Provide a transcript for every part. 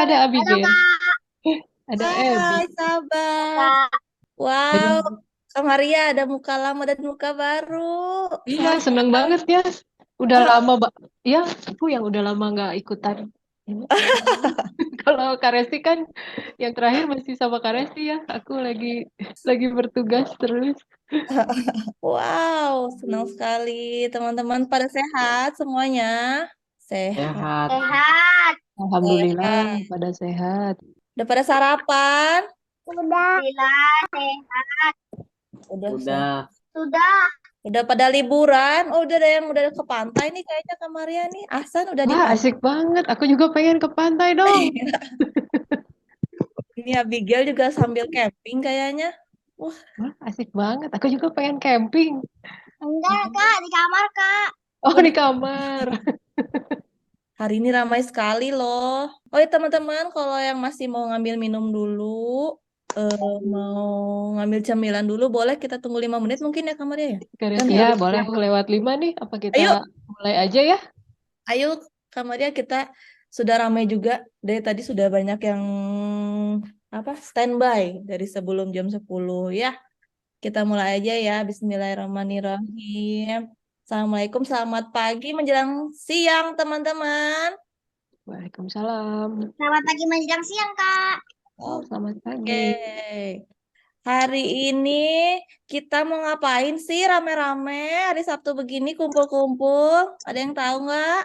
ada Halo Abigail, Kak. ada Abby. Hai sahabat. Kak. Wow, Aduh, Kak Maria ada muka lama dan muka baru. iya Sahabat. seneng banget ya. Udah lama, ya aku yang udah lama nggak ikutan. Ini. Kalau Karesti kan yang terakhir masih sama Karesti ya. Aku lagi bertugas terus. Wow, senang sekali teman-teman pada sehat semuanya. Sehat. Sehat. Sehat. Alhamdulillah Sehat. pada sehat. Udah pada sarapan? Sudah. Alhamdulillah sehat. Udah sehat. Udah. Sudah. Udah pada liburan? Oh, udah ada yang udah ke pantai nih kayaknya Kak Maria nih. Ahsan udah di Wah, pantai. asik banget. Aku juga pengen ke pantai dong. Ini Abigail juga sambil camping kayaknya. Wah, Wah, asik banget. Aku juga pengen camping. Enggak Kak, di kamar Kak. Oh, oh, di kamar. hari ini ramai sekali loh. Oh ya teman-teman, kalau yang masih mau ngambil minum dulu, mau ngambil cemilan dulu, boleh kita tunggu 5 menit mungkin ya kamarnya ya? Kan Karesti ya, harus. boleh lewat 5 nih. Apa kita Ayo, mulai aja ya? ayo kamarnya kita sudah ramai juga. Dari tadi sudah banyak yang apa standby dari sebelum jam 10 ya. Kita mulai aja ya. Bismillahirrahmanirrahim. Assalamualaikum, selamat pagi menjelang siang teman-teman. Waalaikumsalam. Selamat pagi menjelang siang Kak. Oh, selamat pagi. Oke. Hari ini kita mau ngapain sih rame-rame hari Sabtu begini kumpul-kumpul? Ada yang tahu nggak?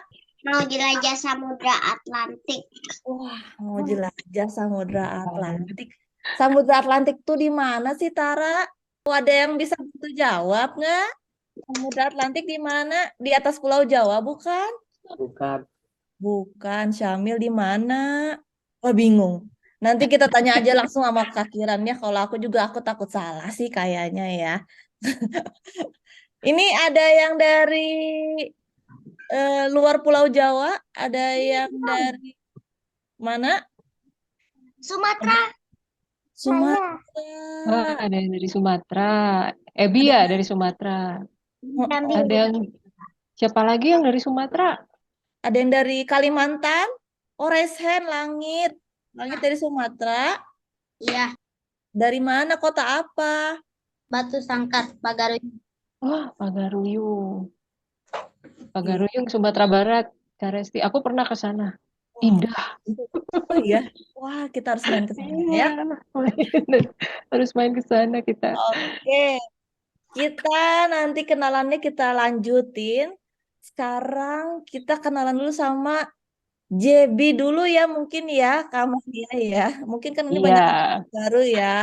Mau jelajah Samudra Atlantik. Wah, mau jelajah Samudra Atlantik. Samudra Atlantik tuh di mana sih, Tara? Ada yang bisa bantu jawab nggak? Samudra Atlantik di mana? Di atas Pulau Jawa, bukan? Bukan. Bukan, Syamil di mana? Wah, bingung. Nanti kita tanya aja langsung sama Kak Kiran ya. Kalau aku takut salah sih kayaknya ya. Ini ada yang dari luar Pulau Jawa, ada yang dari mana? Sumatera. Wah, Sumatera. ada yang dari Sumatera. Ebi Ada ya dari Sumatera. Jambi. Ada yang siapa lagi yang dari Sumatera? ada yang dari Kalimantan. Oh, Resen, Langit. Langit dari Sumatera. Iya. Dari mana? Kota apa? Batu Sangkar, Pagaruyung. Wah, Pagaruyung. Iya. Pagaruyung, Sumatera Barat. Karesti. Aku pernah ke sana. Wah. Indah. Oh iya. Wah, kita harus main ke sana Iya, ya. harus main ke sana kita. Oke. Kita nanti kenalannya kita lanjutin. Sekarang kita kenalan dulu sama JB dulu ya mungkin ya, kamu ya ya. Mungkin kan ini Iya. banyak baru ya.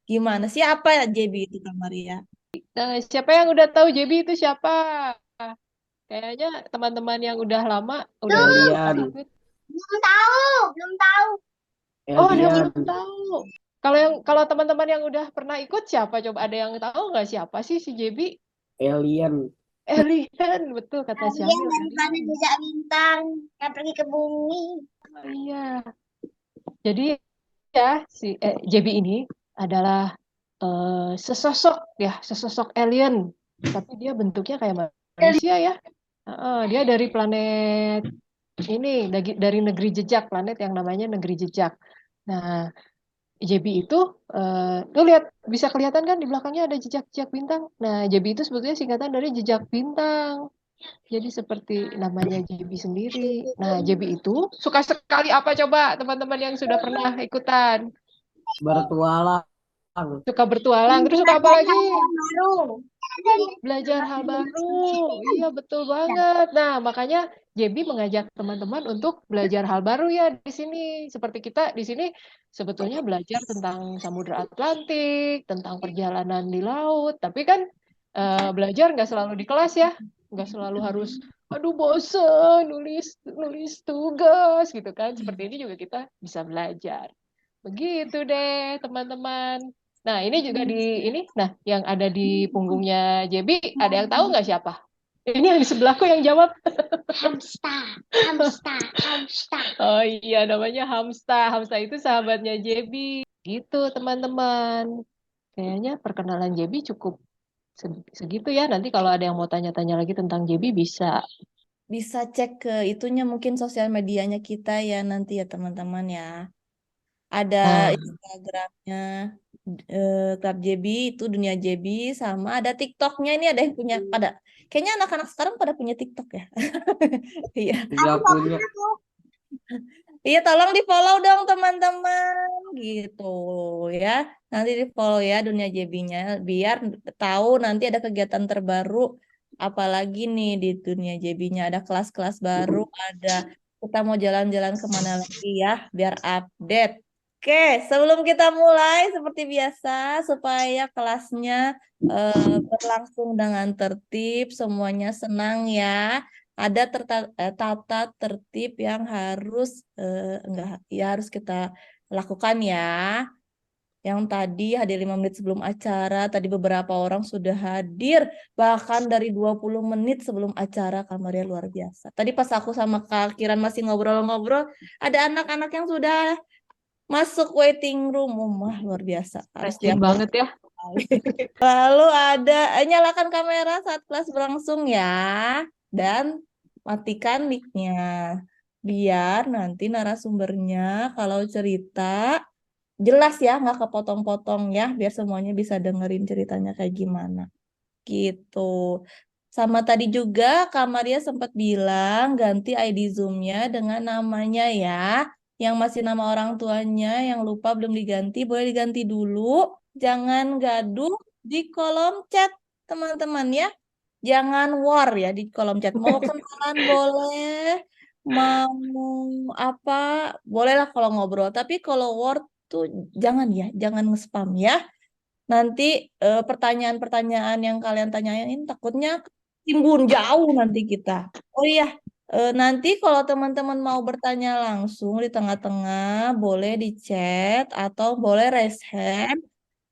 Gimana? Siapa ya JB itu Kak Maria? Nah, siapa yang udah tahu JB itu siapa? Kayaknya teman-teman yang udah lama udah Elian. ikut. Belum tahu, belum tahu. Oh, ada yang Elian. belum tahu. Kalau teman-teman yang udah pernah ikut siapa? Coba ada yang tahu nggak siapa sih si JB? Alien. Alien, betul kata Kalian Syamil. dari planet Alien. jejak bintang yang pergi ke bumi. Oh, iya. Jadi ya si JB ini adalah sesosok sesosok alien. Tapi dia bentuknya kayak manusia ya. Dia dari planet ini dari negeri jejak, planet yang namanya negeri jejak. Nah, JB itu tuh lihat bisa kelihatan kan di belakangnya ada jejak-jejak bintang. Nah, JB itu sebetulnya singkatan dari jejak bintang. Jadi seperti namanya JB sendiri. Nah, JB itu suka sekali apa coba teman-teman yang sudah pernah ikutan? Bertualang. Suka bertualang, terus suka apa Belajar lagi? hal baru. Belajar hal baru. Iya, betul banget. Nah, makanya JB mengajak teman-teman untuk belajar hal baru ya di sini. Seperti kita di sini sebetulnya belajar tentang Samudra Atlantik, tentang perjalanan di laut. Tapi kan belajar nggak selalu di kelas ya. Nggak selalu harus, aduh bosen, nulis nulis tugas gitu kan. Seperti ini juga kita bisa belajar. Begitu deh, teman-teman. Nah, ini juga nah, yang ada di punggungnya JB, ada yang tahu nggak siapa? Ini yang di sebelahku yang jawab. Hamster, hamster, hamster. Oh iya, namanya Hamsta. Hamsta itu sahabatnya JB. Gitu, teman-teman. Kayaknya perkenalan JB cukup segitu ya. Nanti kalau ada yang mau tanya-tanya lagi tentang JB bisa. bisa cek ke itunya mungkin sosial medianya kita ya nanti ya teman-teman ya. Ada Nah, Instagramnya Club JB itu Dunia JB sama ada TikToknya ini ada yang punya pada kayaknya anak-anak sekarang pada punya TikTok ya. Iya. Nggak punya. Iya, tolong di-follow dong teman-teman gitu ya. Nanti di-follow ya Dunia JB-nya biar tahu nanti ada kegiatan terbaru apalagi nih di Dunia JB-nya ada kelas-kelas baru, ada kita mau jalan-jalan kemana lagi ya biar update. Oke, sebelum kita mulai seperti biasa supaya kelasnya berlangsung dengan tertib, semuanya senang ya. Ada tata tertib yang harus enggak ya harus kita lakukan ya. Yang tadi hadir 5 menit sebelum acara, tadi beberapa orang sudah hadir bahkan dari 20 menit sebelum acara. Kamarnya luar biasa. Tadi pas aku sama Kak Kiran masih ngobrol-ngobrol, ada anak-anak yang sudah masuk waiting room. Wah, luar biasa. Harus rajin banget ya. Lalu ada nyalakan kamera saat kelas berlangsung ya dan matikan mic-nya biar nanti narasumbernya kalau cerita jelas ya nggak kepotong-potong ya biar semuanya bisa dengerin ceritanya kayak gimana gitu. Sama tadi juga Kak Maria sempat bilang ganti ID Zoom-nya dengan namanya ya. Yang masih nama orang tuanya yang lupa belum diganti boleh diganti dulu. Jangan gaduh di kolom chat teman-teman ya. Jangan war ya di kolom chat. Mau kenalan boleh, mau apa bolehlah kalau ngobrol. Tapi kalau war tuh jangan ya, jangan nge-spam ya. Nanti pertanyaan-pertanyaan yang kalian tanyain takutnya timbun jauh nanti kita. Oh iya, nanti kalau teman-teman mau bertanya langsung di tengah-tengah boleh di chat atau boleh raise hand.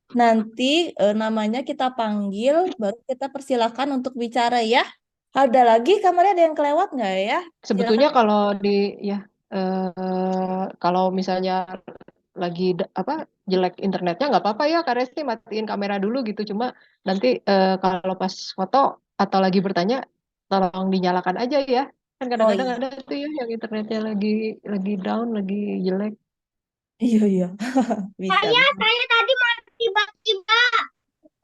Nanti namanya kita panggil, baru kita persilakan untuk bicara ya. Ada lagi kamarnya ada yang kelewat nggak ya? Sebetulnya Silakan. kalau ya kalau misalnya lagi apa jelek internetnya nggak apa-apa ya Kak Resti matiin kamera dulu gitu. Cuma nanti kalau pas foto atau lagi bertanya tolong dinyalakan aja ya. Kan Oh kadang-kadang iya, ada tuh ya yang internetnya lagi down, lagi jelek. iya iya, bisa. Saya tadi mau tiba-tiba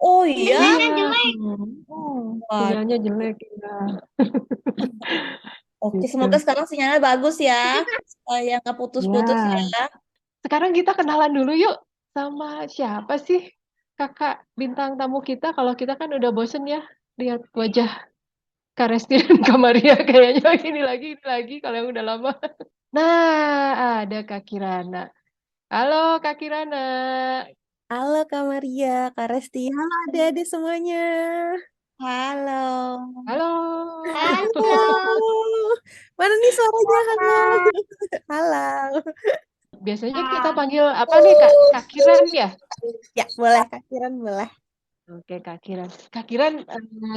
Oh iya. sinyalnya Iya. jelek. Waduh. Sinyalnya jelek ya. Oke, semoga Gitu. sekarang sinyalnya bagus ya. Supaya nggak putus-putus ya. Ya. Sekarang kita kenalan dulu yuk sama siapa sih kakak bintang tamu kita. Kalau kita kan udah bosen ya lihat wajah Kak Resti dan Kak Maria kayaknya ini lagi kalau yang udah lama. Nah, ada Kak Kirana. Halo Kak Kirana. Halo Kak Maria, Kak Resti, halo adik-adik semuanya. Halo. Halo. Halo. Mana nih suaranya? Halo. Halo. Biasanya kita panggil apa nih Kak? Kak Kiran ya? Ya, boleh Kak Kiran, boleh. Oke Kak Kiran. Kak Kiran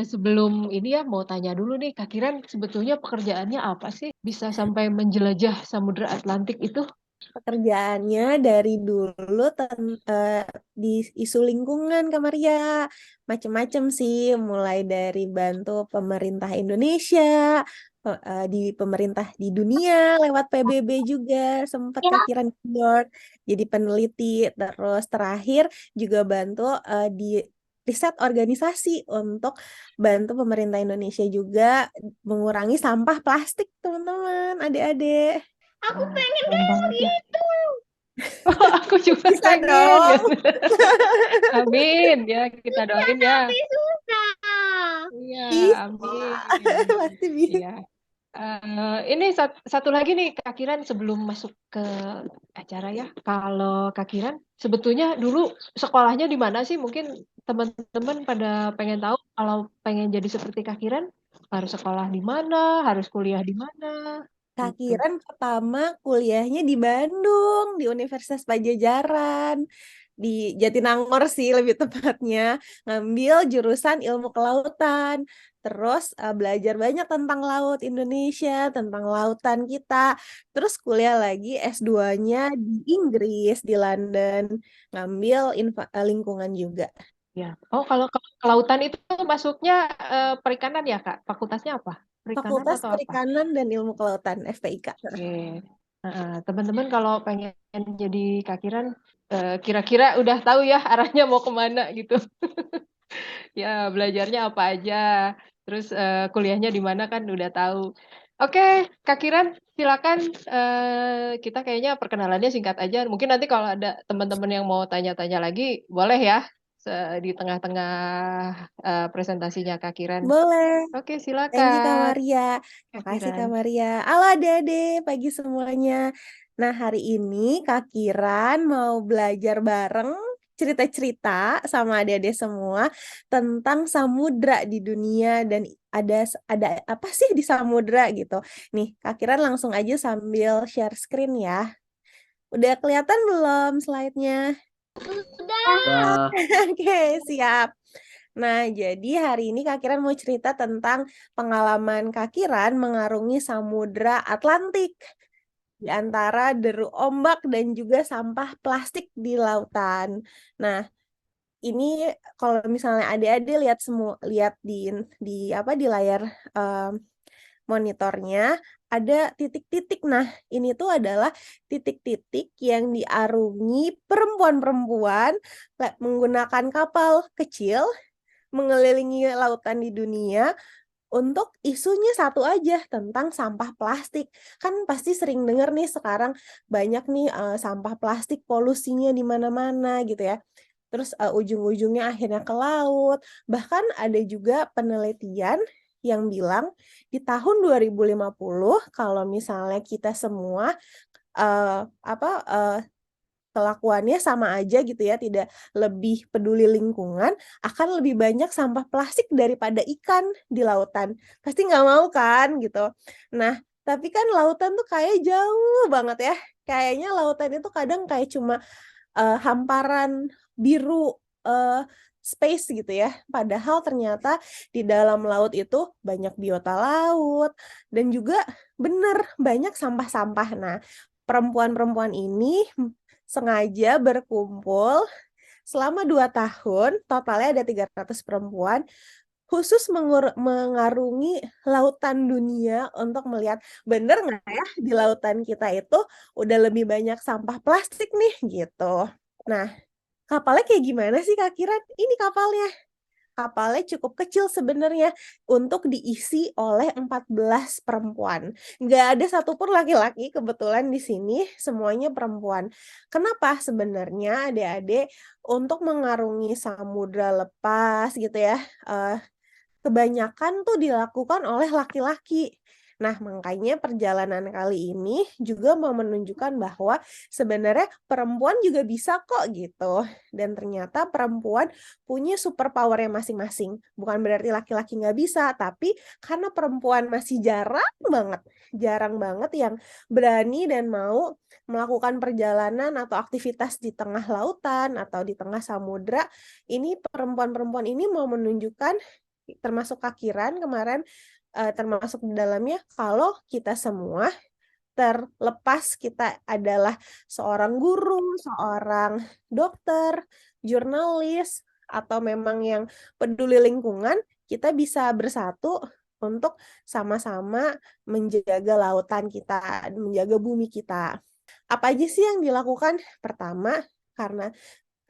sebelum ini ya mau tanya dulu nih Kak Kiran sebetulnya pekerjaannya apa sih? Bisa sampai menjelajah Samudra Atlantik itu? Pekerjaannya dari dulu di isu lingkungan Kak Maria. Macem-macem sih, mulai dari bantu pemerintah Indonesia, di pemerintah di dunia, lewat PBB juga, sempat Kak Kiran York jadi peneliti. Terus terakhir juga bantu di riset organisasi untuk bantu pemerintah Indonesia juga mengurangi sampah plastik, teman-teman, adik-adik. Aku pengen Keren banget ya. itu. Aku juga Bisa pengen. dong. Amin ya kita doain ya. Tapi susah. Iya, Bisa. amin. Pasti bisa. Iya. Ini satu lagi nih Kak Kiran sebelum masuk ke acara ya. Kalau Kak Kiran sebetulnya dulu sekolahnya di mana sih? Mungkin teman-teman pada pengen tahu kalau pengen jadi seperti Kak Kiran harus sekolah di mana, harus kuliah di mana Kak gitu. Kiran pertama kuliahnya di Bandung, di Universitas Pajajaran, di Jatinangor sih lebih tepatnya, ngambil jurusan ilmu kelautan. Terus belajar banyak tentang laut Indonesia, tentang lautan kita. Terus kuliah lagi S2-nya di Inggris, di London, ngambil lingkungan juga. Ya. Oh, kalau ke lautan itu masuknya perikanan ya, Kak? Fakultasnya apa? Perikanan Fakultas atau apa? Perikanan dan Ilmu Kelautan FPIK. Oke. Teman-teman kalau pengen jadi kakiran, kira-kira udah tahu ya arahnya mau kemana gitu. Ya, belajarnya apa aja, terus kuliahnya di mana kan udah tahu. Oke, Kak Kiran, silakan. Kita kayaknya perkenalannya singkat aja. Mungkin nanti kalau ada teman-teman yang mau tanya-tanya lagi, boleh ya di tengah-tengah presentasinya Kak Kiran. Boleh. Oke, Thank you Kak silakan, Maria. Kak Makasih Kiran. Kak Maria. Halo adik-adik, pagi semuanya. Nah, hari ini Kak Kiran mau belajar bareng cerita-cerita sama adik-adik semua tentang samudra di dunia dan ada apa sih di samudra gitu. Nih, Kak Kiran langsung aja sambil share screen ya. Udah kelihatan belum slide-nya? Udah. Oke, siap. Nah, jadi hari ini Kak Kiran mau cerita tentang pengalaman Kak Kiran mengarungi Samudra Atlantik di antara deru ombak dan juga sampah plastik di lautan. Nah, ini kalau misalnya adik-adik lihat di layar monitornya ada titik-titik. Nah, ini tuh adalah titik-titik yang diarungi perempuan-perempuan menggunakan kapal kecil mengelilingi lautan di dunia untuk isunya satu aja tentang sampah plastik. Kan pasti sering dengar nih sekarang banyak nih sampah plastik polusinya di mana-mana gitu ya. Terus ujung-ujungnya akhirnya ke laut. Bahkan ada juga penelitian yang bilang di tahun 2050 kalau misalnya kita semua eh, apa eh, kelakuannya sama aja gitu ya, tidak lebih peduli lingkungan, akan lebih banyak sampah plastik daripada ikan di lautan. Pasti nggak mau kan gitu. Nah, tapi kan lautan tuh kayak jauh banget ya. Kayaknya lautan itu kadang kayak cuma hamparan biru space gitu ya. Padahal ternyata di dalam laut itu banyak biota laut dan juga bener banyak sampah-sampah. Nah, perempuan-perempuan ini sengaja berkumpul selama 2 tahun, totalnya ada 300 perempuan, khusus mengarungi lautan dunia untuk melihat bener nggak ya di lautan kita itu udah lebih banyak sampah plastik nih gitu. Nah, kapalnya kayak gimana sih Kak Kiran? Ini kapalnya. Kapalnya cukup kecil sebenarnya untuk diisi oleh 14 perempuan. Nggak ada satupun laki-laki kebetulan di sini, semuanya perempuan. Kenapa sebenarnya adik-adik untuk mengarungi samudra lepas gitu ya, kebanyakan tuh dilakukan oleh laki-laki. Nah, makanya perjalanan kali ini juga mau menunjukkan bahwa sebenarnya perempuan juga bisa kok gitu. Dan ternyata perempuan punya superpower yang masing-masing. Bukan berarti laki-laki nggak bisa, tapi karena perempuan masih jarang banget yang berani dan mau melakukan perjalanan atau aktivitas di tengah lautan atau di tengah samudra, ini perempuan-perempuan ini mau menunjukkan termasuk Kak Kiran kemarin termasuk di dalamnya kalau kita semua terlepas kita adalah seorang guru, seorang dokter, jurnalis, atau memang yang peduli lingkungan, kita bisa bersatu untuk sama-sama menjaga lautan kita, menjaga bumi kita. Apa aja sih yang dilakukan? Pertama, karena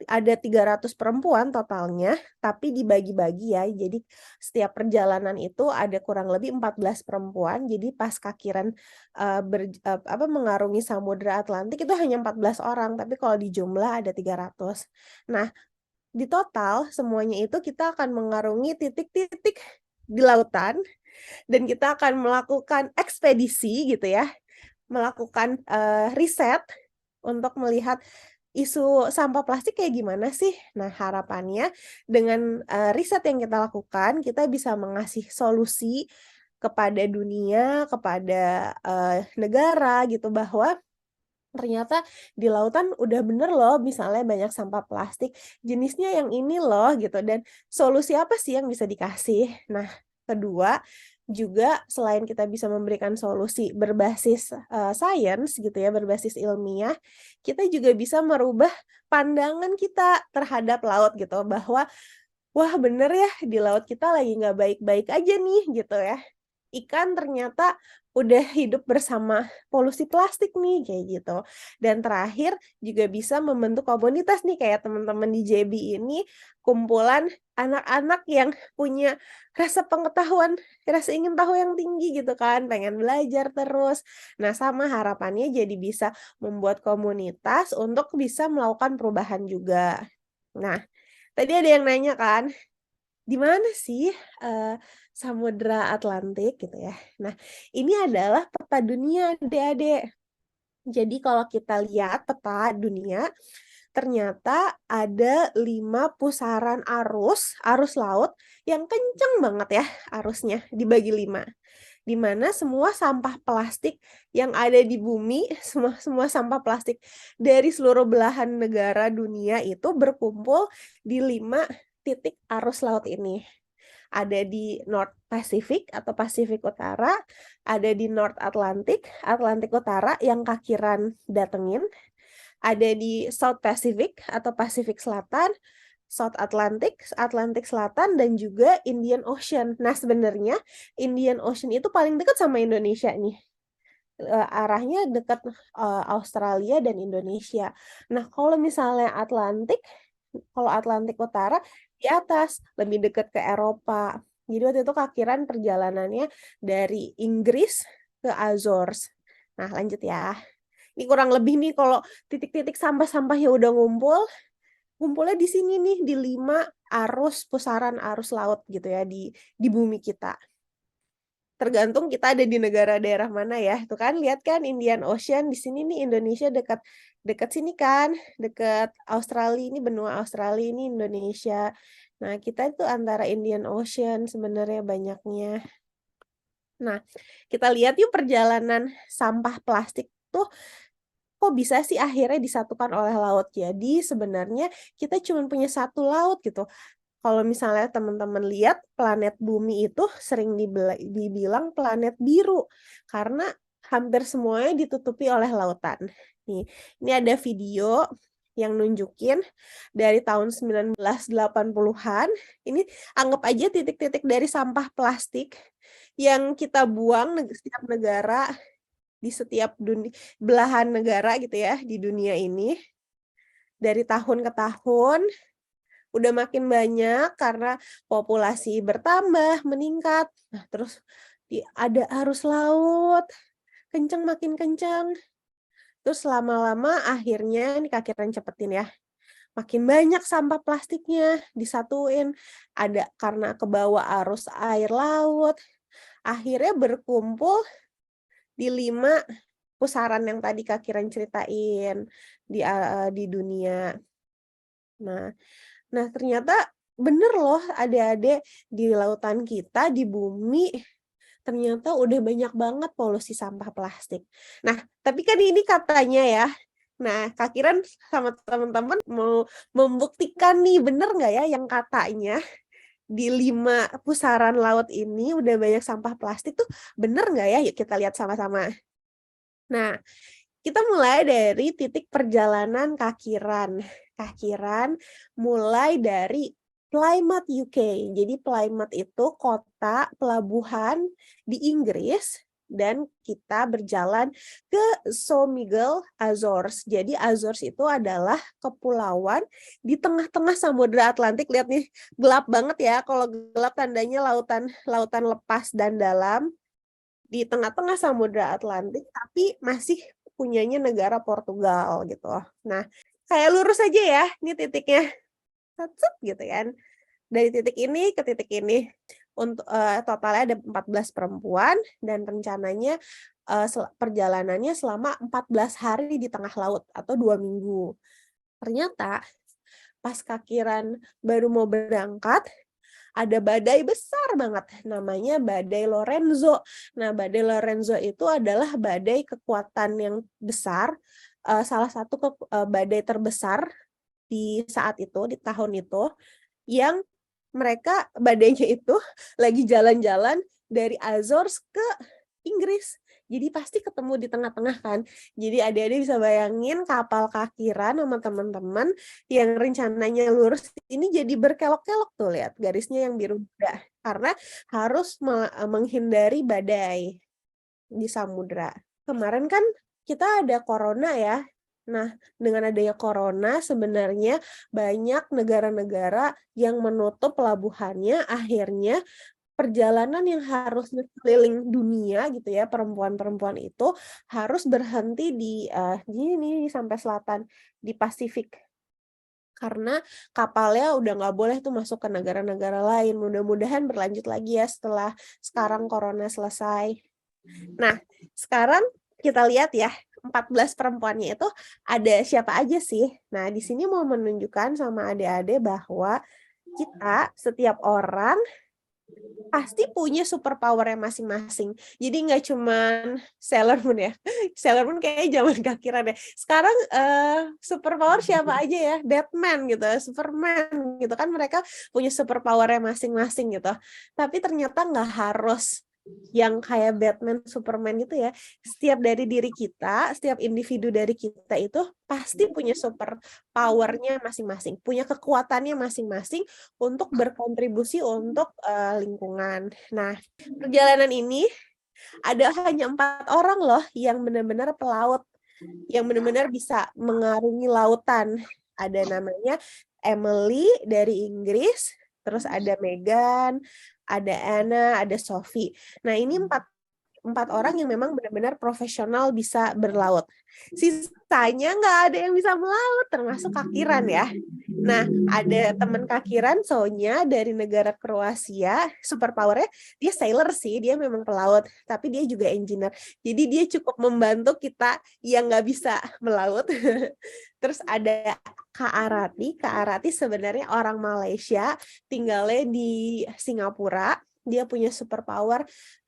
ada 300 perempuan totalnya, tapi dibagi-bagi ya. Jadi setiap perjalanan itu ada kurang lebih 14 perempuan. Jadi pas Kak Kiran mengarungi Samudra Atlantik itu hanya 14 orang, tapi kalau di jumlah ada 300. Nah, di total semuanya itu kita akan mengarungi titik-titik di lautan dan kita akan melakukan ekspedisi gitu ya. Melakukan riset untuk melihat isu sampah plastik kayak gimana sih? Nah, harapannya dengan riset yang kita lakukan, kita bisa mengasih solusi kepada dunia, kepada negara gitu bahwa ternyata di lautan udah bener loh misalnya banyak sampah plastik, jenisnya yang ini loh gitu dan solusi apa sih yang bisa dikasih? Nah, kedua, juga selain kita bisa memberikan solusi berbasis sains gitu ya, berbasis ilmiah, kita juga bisa merubah pandangan kita terhadap laut gitu, bahwa wah bener ya di laut kita lagi nggak baik-baik aja nih gitu ya. Ikan ternyata udah hidup bersama polusi plastik nih kayak gitu. Dan terakhir juga bisa membentuk komunitas nih kayak teman-teman di JB ini, kumpulan anak-anak yang punya rasa pengetahuan, rasa ingin tahu yang tinggi gitu kan, pengen belajar terus. Nah, sama harapannya jadi bisa membuat komunitas untuk bisa melakukan perubahan juga. Nah, tadi ada yang nanya kan, di mana sih Samudra Atlantik gitu ya. Nah, ini adalah peta dunia adik-adik. Jadi kalau kita lihat peta dunia, ternyata ada 5 pusaran arus laut yang kenceng banget ya arusnya dibagi 5. Di mana semua sampah plastik yang ada di bumi, semua sampah plastik dari seluruh belahan negara dunia itu berkumpul di 5 titik arus laut ini. Ada di North Pacific atau Pasifik Utara, ada di North Atlantic, Atlantik Utara yang Kakiran datengin, ada di South Pacific atau Pasifik Selatan, South Atlantic, Atlantik Selatan, dan juga Indian Ocean. Nah, sebenarnya Indian Ocean itu paling dekat sama Indonesia nih. Arahnya dekat Australia dan Indonesia. Nah, kalau misalnya kalau Atlantik Utara di atas, lebih dekat ke Eropa. Jadi waktu itu Kakiran perjalanannya dari Inggris ke Azores. Nah, lanjut ya. Ini kurang lebih nih kalau titik-titik sampah-sampahnya udah ngumpulnya di sini nih di 5 pusaran arus laut gitu ya di bumi kita. Tergantung kita ada di negara daerah mana ya. Tuh kan lihat kan Indian Ocean di sini nih Indonesia dekat sini kan, dekat Australia, ini benua Australia, ini Indonesia. Nah, kita itu antara Indian Ocean sebenarnya banyaknya. Nah, kita lihat yuk perjalanan sampah plastik tuh kok bisa sih akhirnya disatukan oleh laut. Jadi sebenarnya kita cuma punya satu laut gitu. Kalau misalnya teman-teman lihat planet bumi itu sering dibilang planet biru karena hampir semuanya ditutupi oleh lautan. Nih, ini ada video yang nunjukin dari tahun 1980-an. Ini anggap aja titik-titik dari sampah plastik yang kita buang setiap negara di setiap belahan negara gitu ya di dunia ini. Dari tahun ke tahun udah makin banyak karena populasi bertambah, meningkat. Nah, terus ada arus laut, makin kencang. Terus lama-lama akhirnya, ini Kakiran cepetin ya, makin banyak sampah plastiknya disatuin. Ada karena kebawa arus air laut, akhirnya berkumpul di 5 pusaran yang tadi Kakiran ceritain di dunia. Nah, ternyata bener loh adik-adik di lautan kita, di bumi, ternyata udah banyak banget polusi sampah plastik. Nah, tapi kan ini katanya ya, nah Kakiran sama teman-teman mau membuktikan nih, bener nggak ya yang katanya di 5 pusaran laut ini udah banyak sampah plastik tuh, bener nggak ya? Yuk kita lihat sama-sama. Nah, kita mulai dari titik perjalanan Kakiran. Kakiran mulai dari Plymouth, UK. Jadi Plymouth itu kota pelabuhan di Inggris dan kita berjalan ke Sommigal Azores. Jadi Azores itu adalah kepulauan di tengah-tengah Samudra Atlantik. Lihat nih, gelap banget ya. Kalau gelap tandanya lautan lepas dan dalam di tengah-tengah Samudra Atlantik, tapi masih punyanya negara Portugal gitu. Nah, kayak lurus aja ya, ini titiknya. Set gitu kan. Dari titik ini ke titik ini. Untuk totalnya ada 14 perempuan dan rencananya perjalanannya selama 14 hari di tengah laut atau 2 minggu. Ternyata pas Kakiran baru mau berangkat, ada badai besar banget, namanya badai Lorenzo. Nah, badai Lorenzo itu adalah badai kekuatan yang besar, salah satu badai terbesar di saat itu, di tahun itu, yang badainya itu lagi jalan-jalan dari Azores ke Inggris. Jadi pasti ketemu di tengah-tengah kan. Jadi adik-adik bisa bayangin kapal kakiran sama teman-teman yang rencananya lurus ini jadi berkelok-kelok tuh, lihat garisnya yang biru muda. Karena harus menghindari badai di samudra. Kemarin kan kita ada corona ya. Nah, dengan adanya corona sebenarnya banyak negara-negara yang menutup pelabuhannya, akhirnya perjalanan yang harusnya keliling dunia gitu ya, perempuan-perempuan itu harus berhenti di gini sampai selatan di Pasifik. Karena kapalnya udah nggak boleh tuh masuk ke negara-negara lain. Mudah-mudahan berlanjut lagi ya setelah sekarang corona selesai. Nah, sekarang kita lihat ya, 14 perempuannya itu ada siapa aja sih? Nah, di sini mau menunjukkan sama adik-adik bahwa kita, setiap orang pasti punya superpower-nya masing-masing. Jadi nggak cuman Sailor Moon ya. Sailor Moon kayaknya zaman kakiran ya. Sekarang superpower siapa aja ya? Batman gitu, Superman gitu kan, mereka punya superpower-nya masing-masing gitu. Tapi ternyata nggak harus yang kayak Batman, Superman gitu ya. Setiap dari diri kita, setiap individu dari kita itu pasti punya super powernya masing-masing, punya kekuatannya masing-masing untuk berkontribusi untuk lingkungan. Nah, perjalanan ini ada hanya 4 orang loh yang benar-benar pelaut, yang benar-benar bisa mengarungi lautan. Ada namanya Emily dari Inggris, terus ada Megan, ada Anna, ada Sophie. Nah, ini empat orang yang memang benar-benar profesional bisa berlaut. Sisanya nggak ada yang bisa melaut, termasuk kakiran ya. Nah, ada teman kakiran, Sonya dari negara Kroasia, superpowernya dia sailor sih, dia memang pelaut, tapi dia juga engineer. Jadi dia cukup membantu kita yang nggak bisa melaut. Terus ada Kak Arati sebenarnya orang Malaysia, tinggalnya di Singapura. Dia punya superpower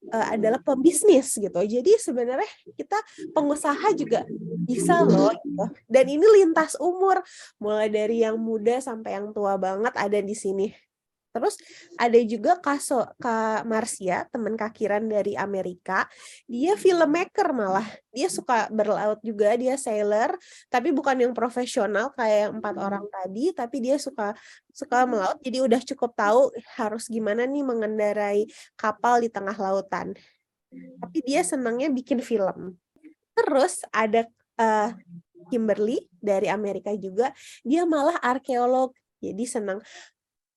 adalah pembisnis gitu. Jadi sebenarnya kita pengusaha juga bisa loh gitu. Dan ini lintas umur, mulai dari yang muda sampai yang tua banget ada di sini. Terus ada juga Kak Marsia, teman kakiran dari Amerika. Dia filmmaker malah. Dia suka berlaut juga, dia sailor, tapi bukan yang profesional kayak yang 4 orang tadi, tapi dia suka melaut. Jadi udah cukup tahu harus gimana nih mengendarai kapal di tengah lautan. Tapi dia senangnya bikin film. Terus ada Kimberly dari Amerika juga, dia malah arkeolog. Jadi senang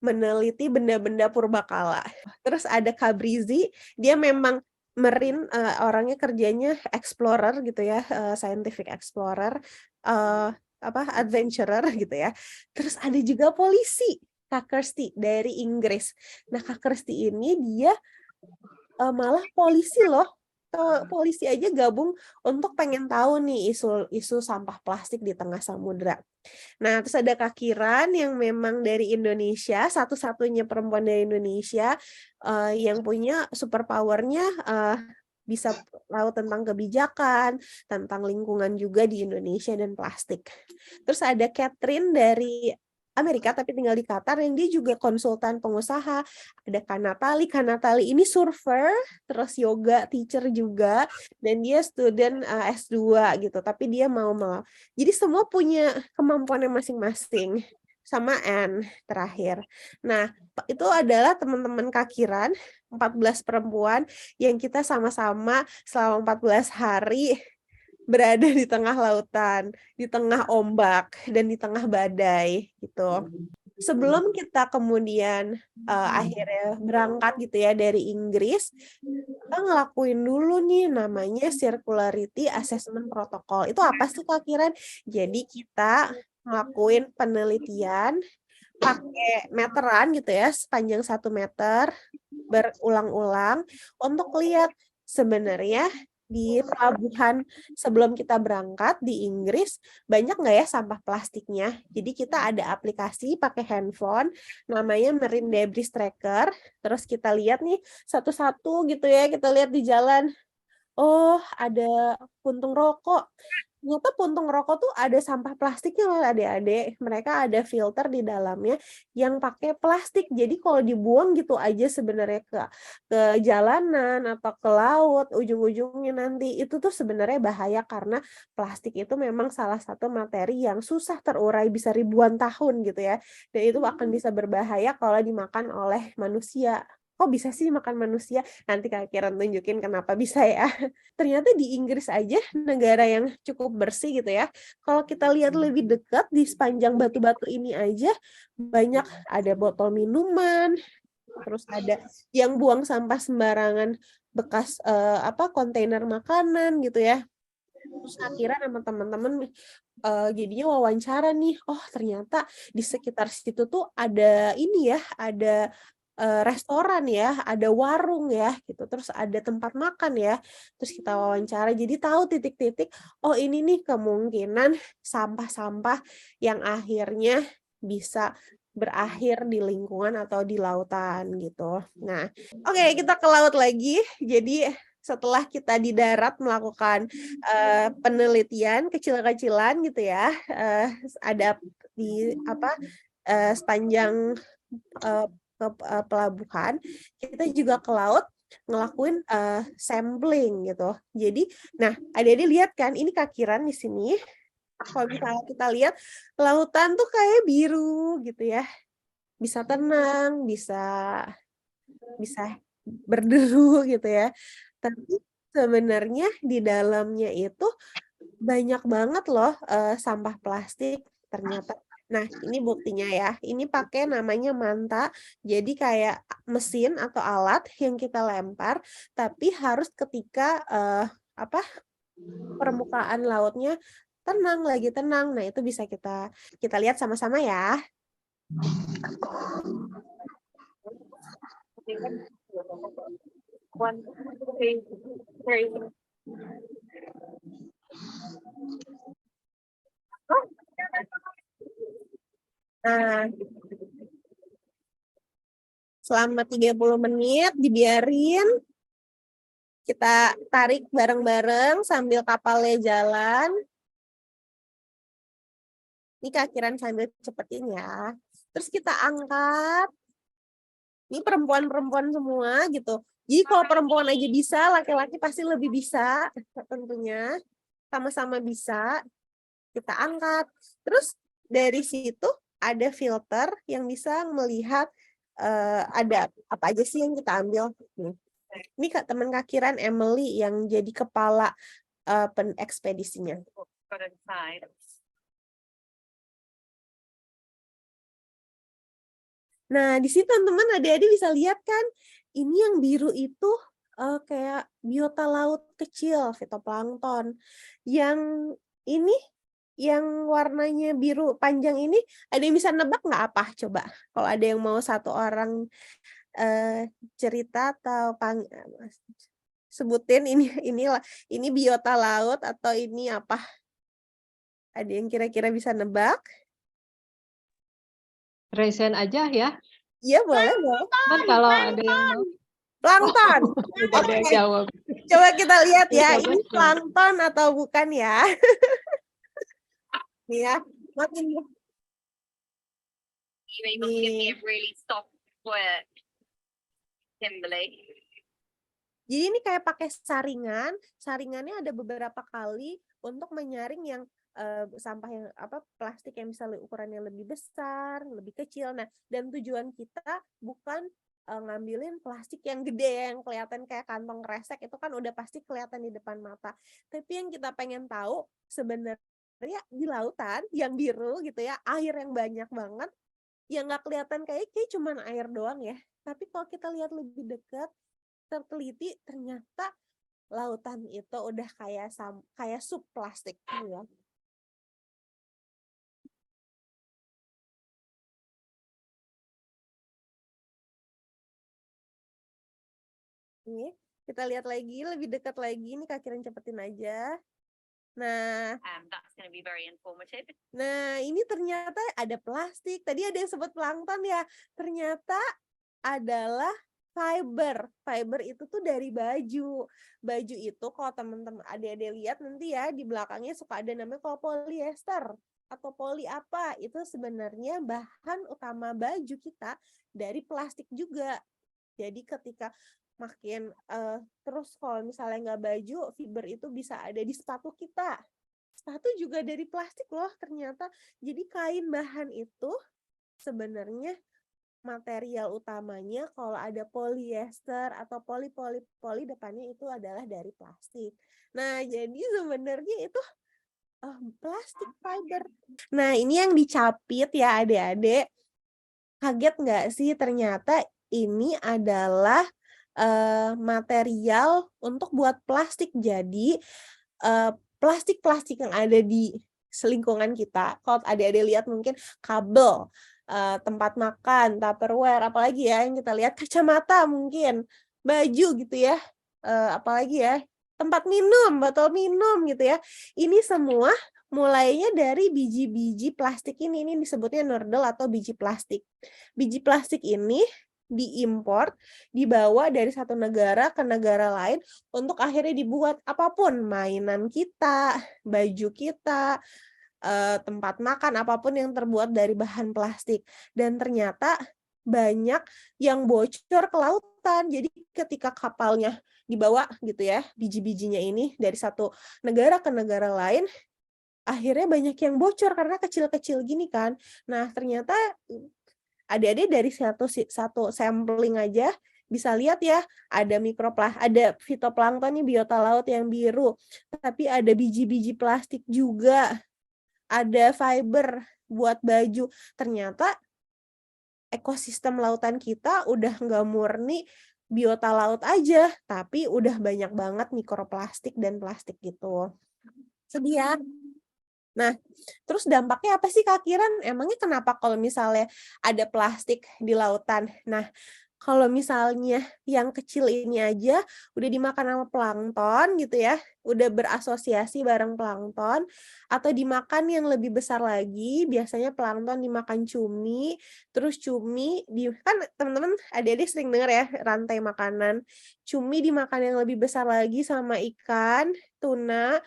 meneliti benda-benda purbakala. Terus ada Kabrizi, dia memang marine, orangnya kerjanya explorer gitu ya, scientific explorer, adventurer gitu ya. Terus ada juga polisi, Kak Kirsty dari Inggris. Nah, Kak Kirsty ini dia malah polisi loh. Polisi aja gabung untuk pengen tahu nih isu sampah plastik di tengah samudra. Nah, terus ada Kak Kiran yang memang dari Indonesia, satu-satunya perempuan dari Indonesia yang punya superpower-nya bisa tahu tentang kebijakan, tentang lingkungan juga di Indonesia dan plastik. Terus ada Catherine dari Amerika tapi tinggal di Qatar yang dia juga konsultan pengusaha. Ada Kak Natali ini surfer, terus yoga teacher juga, dan dia student S2 gitu, tapi dia mau. Jadi semua punya kemampuannya masing-masing. Sama Anne terakhir. Nah, itu adalah teman-teman kakiran, 14 perempuan yang kita sama-sama selama 14 hari berada di tengah lautan, di tengah ombak, dan di tengah badai gitu. Sebelum kita kemudian akhirnya berangkat gitu ya dari Inggris, kita ngelakuin dulu nih namanya Circularity Assessment Protocol. Itu apa sih Kak Kiran? Jadi kita ngelakuin penelitian pakai meteran gitu ya, sepanjang 1 meter, berulang-ulang untuk lihat sebenarnya di pelabuhan sebelum kita berangkat di Inggris banyak nggak ya sampah plastiknya. Jadi kita ada aplikasi pakai handphone namanya Marine Debris Tracker. Terus kita lihat nih satu-satu gitu ya, kita lihat di jalan. Oh, ada puntung rokok. ternyata puntung rokok tuh ada sampah plastiknya loh adik-adik. Mereka ada filter di dalamnya yang pakai plastik. Jadi kalau dibuang gitu aja sebenarnya ke jalanan atau ke laut, ujung-ujungnya nanti itu tuh sebenarnya bahaya karena plastik itu memang salah satu materi yang susah terurai, bisa ribuan tahun gitu ya. Dan itu akan bisa berbahaya kalau dimakan oleh manusia. Kok bisa sih makan manusia? Nanti Kak Kira tunjukin kenapa bisa ya. Ternyata di Inggris aja, negara yang cukup bersih gitu ya. Kalau kita lihat lebih dekat di sepanjang batu-batu ini aja, banyak ada botol minuman, terus ada yang buang sampah sembarangan bekas kontainer makanan gitu ya. Terus akhirnya sama teman-teman jadinya wawancara nih, oh ternyata di sekitar situ tuh ada ini ya, ada restoran ya, ada warung ya gitu, terus ada tempat makan ya. Terus kita wawancara, jadi tahu titik-titik, oh ini nih kemungkinan sampah-sampah yang akhirnya bisa berakhir di lingkungan atau di lautan gitu. Nah, oke, kita ke laut lagi. Jadi setelah kita di darat melakukan penelitian kecil-kecilan gitu ya, ada di sepanjang pelabuhan, kita juga ke laut ngelakuin sampling gitu. Jadi, nah adik-adik lihat kan, ini Kak Kiran di sini. Kalau misalnya kita lihat lautan tuh kayak biru gitu ya, bisa tenang, bisa berderu gitu ya. Tapi sebenarnya di dalamnya itu banyak banget loh sampah plastik ternyata. Nah, ini buktinya ya. Ini pakai namanya manta. Jadi kayak mesin atau alat yang kita lempar, tapi harus ketika permukaan lautnya tenang, lagi tenang. Nah, itu bisa kita lihat sama-sama ya. Nah, selama 30 menit dibiarin, kita tarik bareng-bareng sambil kapalnya jalan. Ini Kak Kiran sambil cepetin ya. Terus kita angkat. Ini perempuan-perempuan semua gitu. Jadi kalau perempuan aja bisa, laki-laki pasti lebih bisa tentunya. Sama-sama bisa. Kita angkat. Terus dari situ ada filter yang bisa melihat ada apa aja sih yang kita ambil. Ini teman Kak Kiran, Emily, yang jadi kepala ekspedisinya. Nah, di sini teman-teman adik-adik bisa lihat kan, ini yang biru itu kayak biota laut kecil, fitoplankton. Yang ini, yang warnanya biru panjang ini, ada yang bisa nebak nggak apa? Coba, kalau ada yang mau satu orang cerita atau sebutin ini biota laut atau ini apa? Ada yang kira-kira bisa nebak? Resen aja ya. Iya, boleh. Kan kalau ada yang mau. Plankton. Ada yang jawab. Coba kita lihat ya, ini plankton atau bukan ya? Nih ya, makin Jadi ini kayak pakai saringan, saringannya ada beberapa kali untuk menyaring yang sampah yang plastik yang bisa ukurannya lebih besar, lebih kecil. Nah, dan tujuan kita bukan ngambilin plastik yang gede yang kelihatan kayak kantong kresek, itu kan udah pasti kelihatan di depan mata. Tapi yang kita pengen tahu sebenarnya di lautan yang biru gitu ya, air yang banyak banget, yang nggak kelihatan kayak cuman air doang ya. Tapi kalau kita lihat lebih dekat, terteliti, ternyata lautan itu udah kayak sup plastik ya. Ini kita lihat lagi lebih dekat lagi, ini Kak Kiran cepetin aja. Nah, ini ternyata ada plastik. Tadi ada yang sebut plankton ya. Ternyata adalah fiber. Fiber itu tuh dari baju. Baju itu kalau teman-teman adik-adik lihat nanti ya di belakangnya suka ada namanya kalau polyester atau poli apa. Itu sebenarnya bahan utama baju kita dari plastik juga. Jadi ketika makin terus kalau misalnya nggak baju, fiber itu bisa ada di sepatu kita. Sepatu juga dari plastik loh ternyata. Jadi kain bahan itu sebenarnya material utamanya kalau ada polyester atau poli depannya itu adalah dari plastik. Nah, jadi sebenarnya itu plastik fiber. Nah, ini yang dicapit ya adik-adik. Kaget nggak sih ternyata ini adalah material untuk buat plastik. Jadi plastik-plastik yang ada di selingkungan kita, kalau adik-adik lihat mungkin kabel, tempat makan, Tupperware, apalagi ya yang kita lihat, kacamata mungkin, baju gitu ya, apalagi ya, tempat minum, botol minum gitu ya. Ini semua mulainya dari biji-biji plastik ini disebutnya nurdle atau biji plastik. Biji plastik ini diimpor, dibawa dari satu negara ke negara lain untuk akhirnya dibuat apapun, mainan kita, baju kita, tempat makan, apapun yang terbuat dari bahan plastik. Dan ternyata banyak yang bocor ke lautan. Jadi ketika kapalnya dibawa gitu ya, biji-bijinya ini dari satu negara ke negara lain, akhirnya banyak yang bocor karena kecil-kecil gini kan. Nah, ternyata adik-adik dari satu sampling aja bisa lihat ya, ada ada fitoplankton nih, biota laut yang biru, tapi ada biji-biji plastik juga, ada fiber buat baju. Ternyata ekosistem lautan kita udah nggak murni biota laut aja, tapi udah banyak banget mikroplastik dan plastik gitu. Sedih ya? Nah, terus dampaknya apa sih Kak Kiran? Emangnya kenapa kalau misalnya ada plastik di lautan? Nah, kalau misalnya yang kecil ini aja udah dimakan sama plankton gitu ya, udah berasosiasi bareng plankton, atau dimakan yang lebih besar lagi, biasanya plankton dimakan cumi, terus cumi, kan teman-teman adik-adik sering dengar ya rantai makanan, cumi dimakan yang lebih besar lagi sama ikan tuna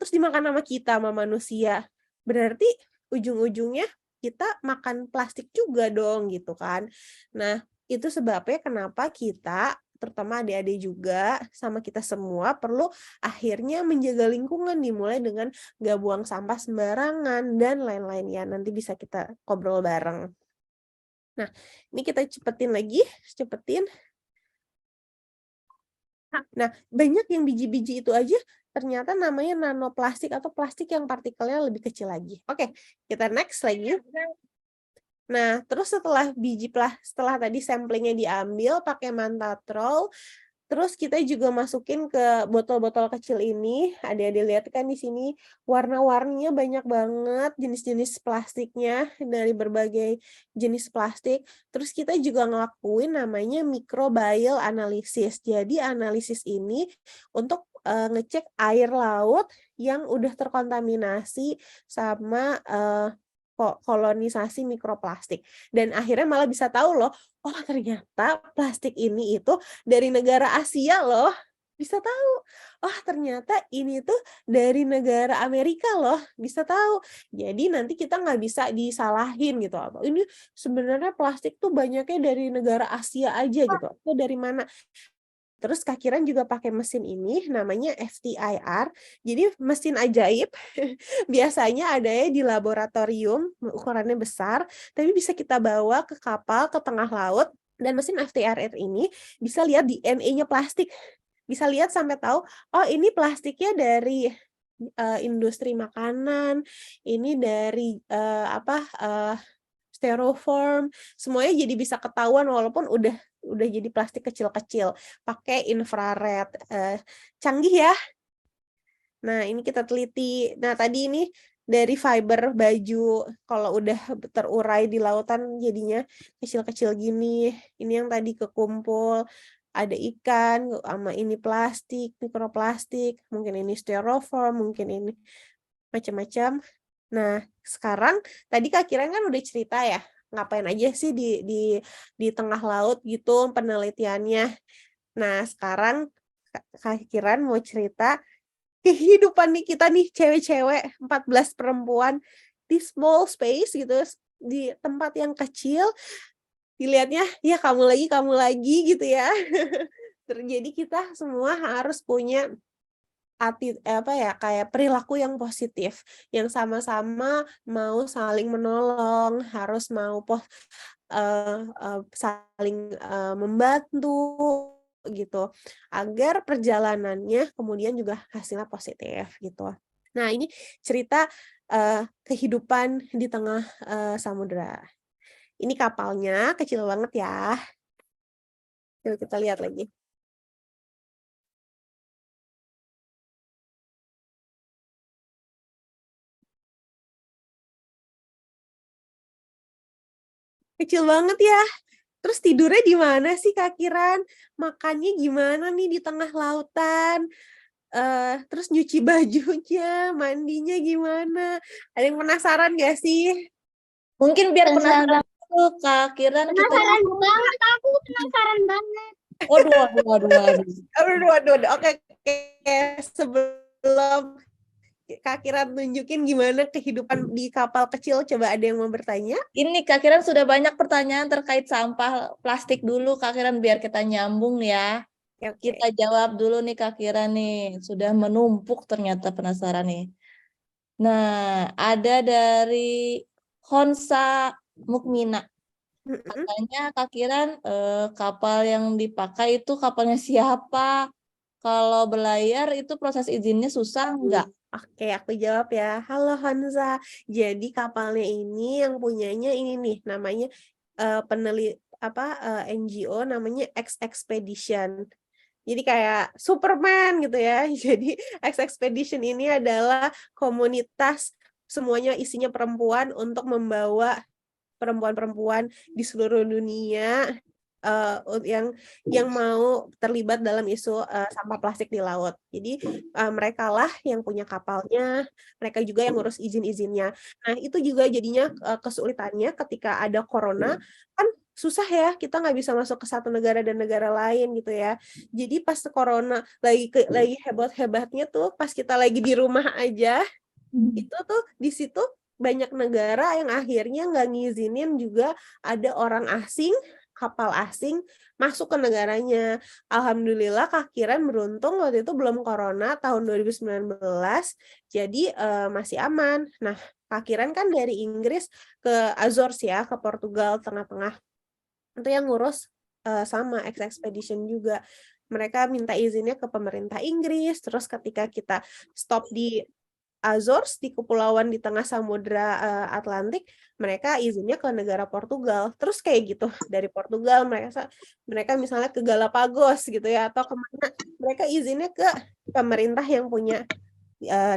terus dimakan sama kita, sama manusia. Berarti ujung-ujungnya kita makan plastik juga dong gitu kan. Nah, itu sebabnya kenapa kita, terutama adik-adik juga, sama kita semua perlu akhirnya menjaga lingkungan, dimulai dengan gak buang sampah sembarangan dan lain-lainnya. Nanti bisa kita ngobrol bareng. Nah, ini kita cepetin. Nah, banyak yang biji-biji itu aja ternyata namanya nanoplastik atau plastik yang partikelnya lebih kecil lagi. Oke, kita next lagi. Nah, terus setelah tadi samplingnya diambil pakai Mantatrol, terus kita juga masukin ke botol-botol kecil ini. Adik-adik lihat kan di sini warna-warninya banyak banget, jenis-jenis plastiknya dari berbagai jenis plastik. Terus kita juga ngelakuin namanya microbial analysis. Jadi analisis ini untuk ngecek air laut yang udah terkontaminasi sama kolonisasi mikroplastik. Dan akhirnya malah bisa tahu loh, oh ternyata plastik ini itu dari negara Asia loh. Bisa tahu. Oh ternyata ini tuh dari negara Amerika loh. Bisa tahu. Jadi nanti kita nggak bisa disalahin gitu. Ini sebenarnya plastik tuh banyaknya dari negara Asia aja gitu. Itu dari mana? Terus Kak Kiran juga pakai mesin ini, namanya FTIR. Jadi mesin ajaib, biasanya ada ya di laboratorium, ukurannya besar, tapi bisa kita bawa ke kapal, ke tengah laut, dan mesin FTIR ini bisa lihat DNA-nya plastik. Bisa lihat sampai tahu, oh ini plastiknya dari industri makanan, ini dari styrofoam, semuanya jadi bisa ketahuan walaupun udah jadi plastik kecil-kecil, pakai infrared, canggih ya. Nah ini kita teliti. Nah tadi ini dari fiber baju, kalau udah terurai di lautan jadinya kecil-kecil gini. Ini yang tadi kekumpul, ada ikan, sama ini plastik, mikroplastik, mungkin ini styrofoam, mungkin ini macam-macam. Nah, sekarang tadi Kak Kiran kan udah cerita ya, ngapain aja sih di tengah laut gitu penelitiannya. Nah, sekarang Kak Kiran mau cerita kehidupan nih kita nih cewek-cewek 14 perempuan di small space gitu, di tempat yang kecil, dilihatnya ya kamu lagi gitu ya. Jadi kita semua harus punya kayak perilaku yang positif, yang sama-sama mau saling menolong, harus mau saling membantu gitu, agar perjalanannya kemudian juga hasilnya positif gitu. Nah, ini cerita kehidupan di tengah samudera. Ini kapalnya kecil banget ya. Yuk kita lihat lagi. Kecil banget ya. Terus tidurnya di mana sih Kak Kiran? Makannya gimana nih di tengah lautan? Terus nyuci bajunya, mandinya gimana? Ada yang penasaran gak sih? Mungkin biar penasaran dulu, Kak Kiran kita. Penasaran banget, aku penasaran banget. Waduh. Oke. Sebelum Kak Kiran tunjukin gimana kehidupan di kapal kecil, coba ada yang mau bertanya? Ini Kak Kiran sudah banyak pertanyaan terkait sampah plastik dulu, Kak Kiran, biar kita nyambung ya. Oke. Kita jawab dulu nih Kak Kiran nih, sudah menumpuk ternyata penasaran nih. Nah, ada dari Honsa Mukmina. Katanya Kak Kiran, kapal yang dipakai itu kapalnya siapa? Kalau berlayar itu proses izinnya susah nggak? Oke, aku jawab ya. Halo Hanza. Jadi kapalnya ini yang punyanya ini nih, namanya NGO namanya X Expedition. Jadi kayak Superman gitu ya. Jadi X Expedition ini adalah komunitas semuanya isinya perempuan untuk membawa perempuan-perempuan di seluruh dunia yang mau terlibat dalam isu sampah plastik di laut. Jadi mereka lah yang punya kapalnya, mereka juga yang ngurus izin-izinnya. Nah, itu juga jadinya kesulitannya ketika ada corona, kan susah ya, kita nggak bisa masuk ke satu negara dan negara lain gitu ya. Jadi pas corona lagi hebat-hebatnya tuh, pas kita lagi di rumah aja, itu tuh di situ banyak negara yang akhirnya nggak ngizinin juga ada orang asing, kapal asing masuk ke negaranya. Alhamdulillah Kak Kiran beruntung waktu itu belum corona tahun 2019, jadi masih aman. Nah, Kak Kiran kan dari Inggris ke Azores ya, ke Portugal tengah-tengah. Itu yang ngurus sama X Expedition juga. Mereka minta izinnya ke pemerintah Inggris, terus ketika kita stop di Azores, di kepulauan di tengah samudra Atlantik, mereka izinnya ke negara Portugal. Terus kayak gitu, dari Portugal mereka misalnya ke Galapagos gitu ya, atau kemana, mereka izinnya ke pemerintah yang punya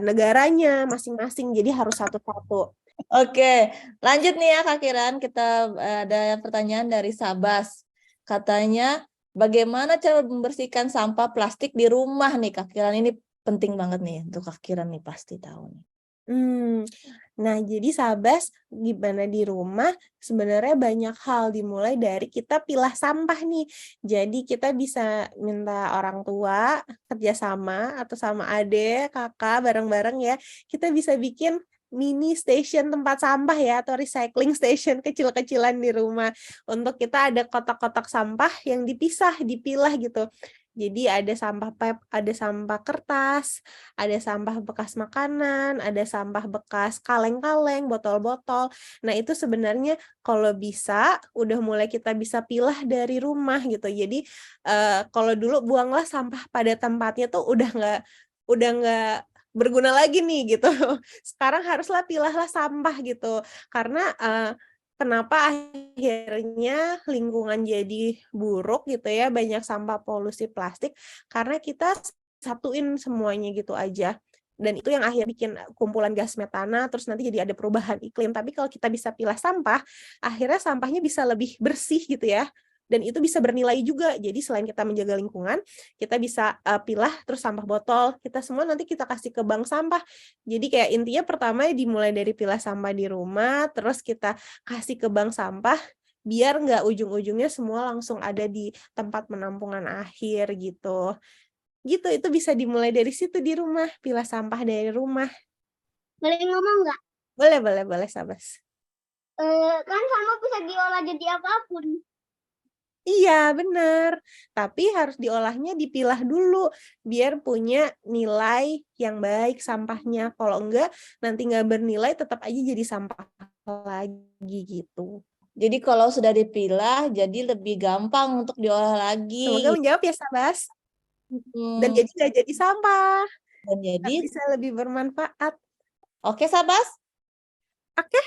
negaranya masing-masing, jadi harus satu-satu. Oke, lanjut nih ya Kak Kiran, kita ada pertanyaan dari Sabas. Katanya, bagaimana cara membersihkan sampah plastik di rumah nih Kak Kiran? Ini penting banget nih untuk Kak Kiran nih, pasti tahu nih. Nah, jadi Sabas, gimana di rumah, sebenarnya banyak hal, dimulai dari kita pilah sampah nih. Jadi kita bisa minta orang tua kerjasama atau sama adik, kakak, bareng-bareng ya. Kita bisa bikin mini station tempat sampah ya, atau recycling station kecil-kecilan di rumah. Untuk kita ada kotak-kotak sampah yang dipilah gitu. Jadi ada sampah ada sampah kertas, ada sampah bekas makanan, ada sampah bekas kaleng-kaleng, botol-botol. Nah, itu sebenarnya kalau bisa udah mulai kita bisa pilah dari rumah gitu. Jadi kalau dulu buanglah sampah pada tempatnya tuh udah nggak berguna lagi nih gitu. Sekarang haruslah pilahlah sampah gitu. Karena kenapa akhirnya lingkungan jadi buruk gitu ya, banyak sampah polusi plastik, karena kita satuin semuanya gitu aja. Dan itu yang akhirnya bikin kumpulan gas metana, terus nanti jadi ada perubahan iklim. Tapi kalau kita bisa pilah sampah, akhirnya sampahnya bisa lebih bersih gitu ya. dan itu bisa bernilai juga. Jadi selain kita menjaga lingkungan, kita bisa pilah terus sampah botol, kita semua nanti kita kasih ke bank sampah. Jadi kayak intinya pertama dimulai dari pilah sampah di rumah, terus kita kasih ke bank sampah, biar nggak ujung-ujungnya semua langsung ada di tempat penampungan akhir gitu. Gitu, itu bisa dimulai dari situ di rumah, pilah sampah dari rumah. Boleh ngomong nggak? Boleh, Sabas. Kan sampah bisa diolah jadi apapun. Iya, benar. Tapi harus diolahnya dipilah dulu biar punya nilai yang baik sampahnya. Kalau enggak, nanti nggak bernilai tetap aja jadi sampah lagi gitu. Jadi kalau sudah dipilah, jadi lebih gampang untuk diolah lagi. Semoga menjawab ya, Sabas. Dan Hmm, jadi nggak jadi sampah. dan jadi, Bisa lebih bermanfaat. oke Sabas? Oke.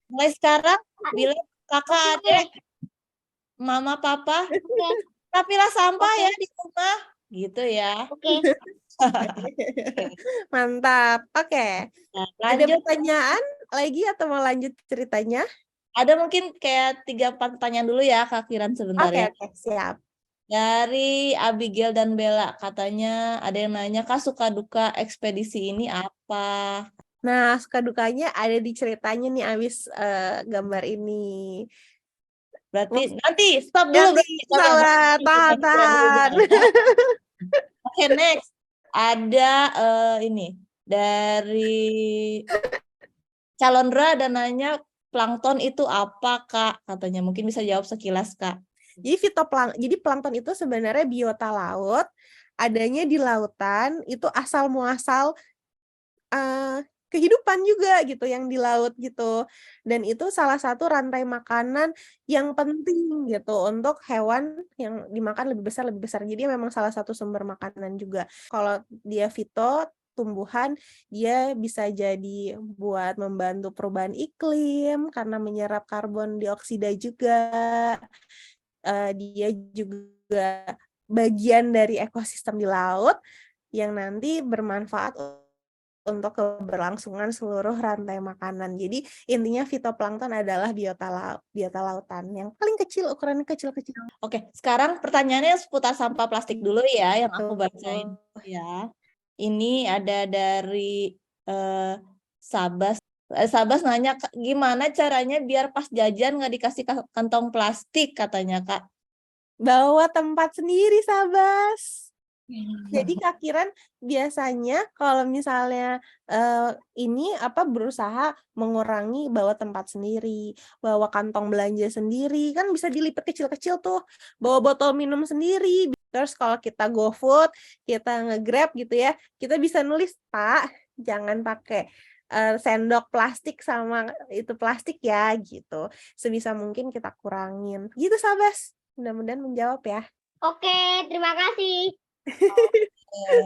Mulai sekarang, bilang kakak, adik, mama, papa, Oke, kita pilah sampah ya di rumah. Gitu ya. oke. Mantap. Oke. Nah, Ada lanjut. pertanyaan lagi atau mau lanjut ceritanya? Ada mungkin kayak 3-4 pertanyaan dulu ya, Kak Kiran sebentar Oke, ya. siap. Dari Abigail dan Bella, katanya ada yang nanya, Kak suka duka ekspedisi ini apa? Nah, suka dukanya ada di ceritanya nih abis gambar ini. Berarti nanti stop dulu. Nanti, sabar, tahan. Oke, next. Ada ini dari Calondra dan nanya plankton itu apa, Kak? Katanya mungkin bisa jawab sekilas, Kak. Jadi plankton itu sebenarnya biota laut, adanya di lautan, itu asal muasal kehidupan juga gitu yang di laut gitu. Dan itu salah satu rantai makanan yang penting gitu untuk hewan yang dimakan lebih besar. Jadi memang salah satu sumber makanan juga. Kalau dia tumbuhan, dia bisa jadi buat membantu perubahan iklim karena menyerap karbon dioksida juga. Dia juga bagian dari ekosistem di laut yang nanti bermanfaat untuk keberlangsungan seluruh rantai makanan. Jadi intinya fitoplankton adalah biota lautan yang paling kecil, ukurannya kecil-kecil. Oke, sekarang pertanyaannya seputar sampah plastik dulu ya, yang aku bacain ya. Ini ada dari Sabas. Sabas nanya, gimana caranya biar pas jajan nggak dikasih kantong plastik, katanya, Kak. Bawa tempat sendiri, Sabas. Jadi Kak Kiran biasanya kalau misalnya ini berusaha mengurangi bawa tempat sendiri, bawa kantong belanja sendiri, kan bisa dilipat kecil-kecil tuh, bawa botol minum sendiri. Terus kalau kita GoFood, kita nge-Grab gitu ya, kita bisa nulis, Pak, jangan pakai sendok plastik sama itu plastik ya gitu. Sebisa mungkin kita kurangin. Gitu, Sabas. Mudah-mudahan menjawab ya. Oke, terima kasih.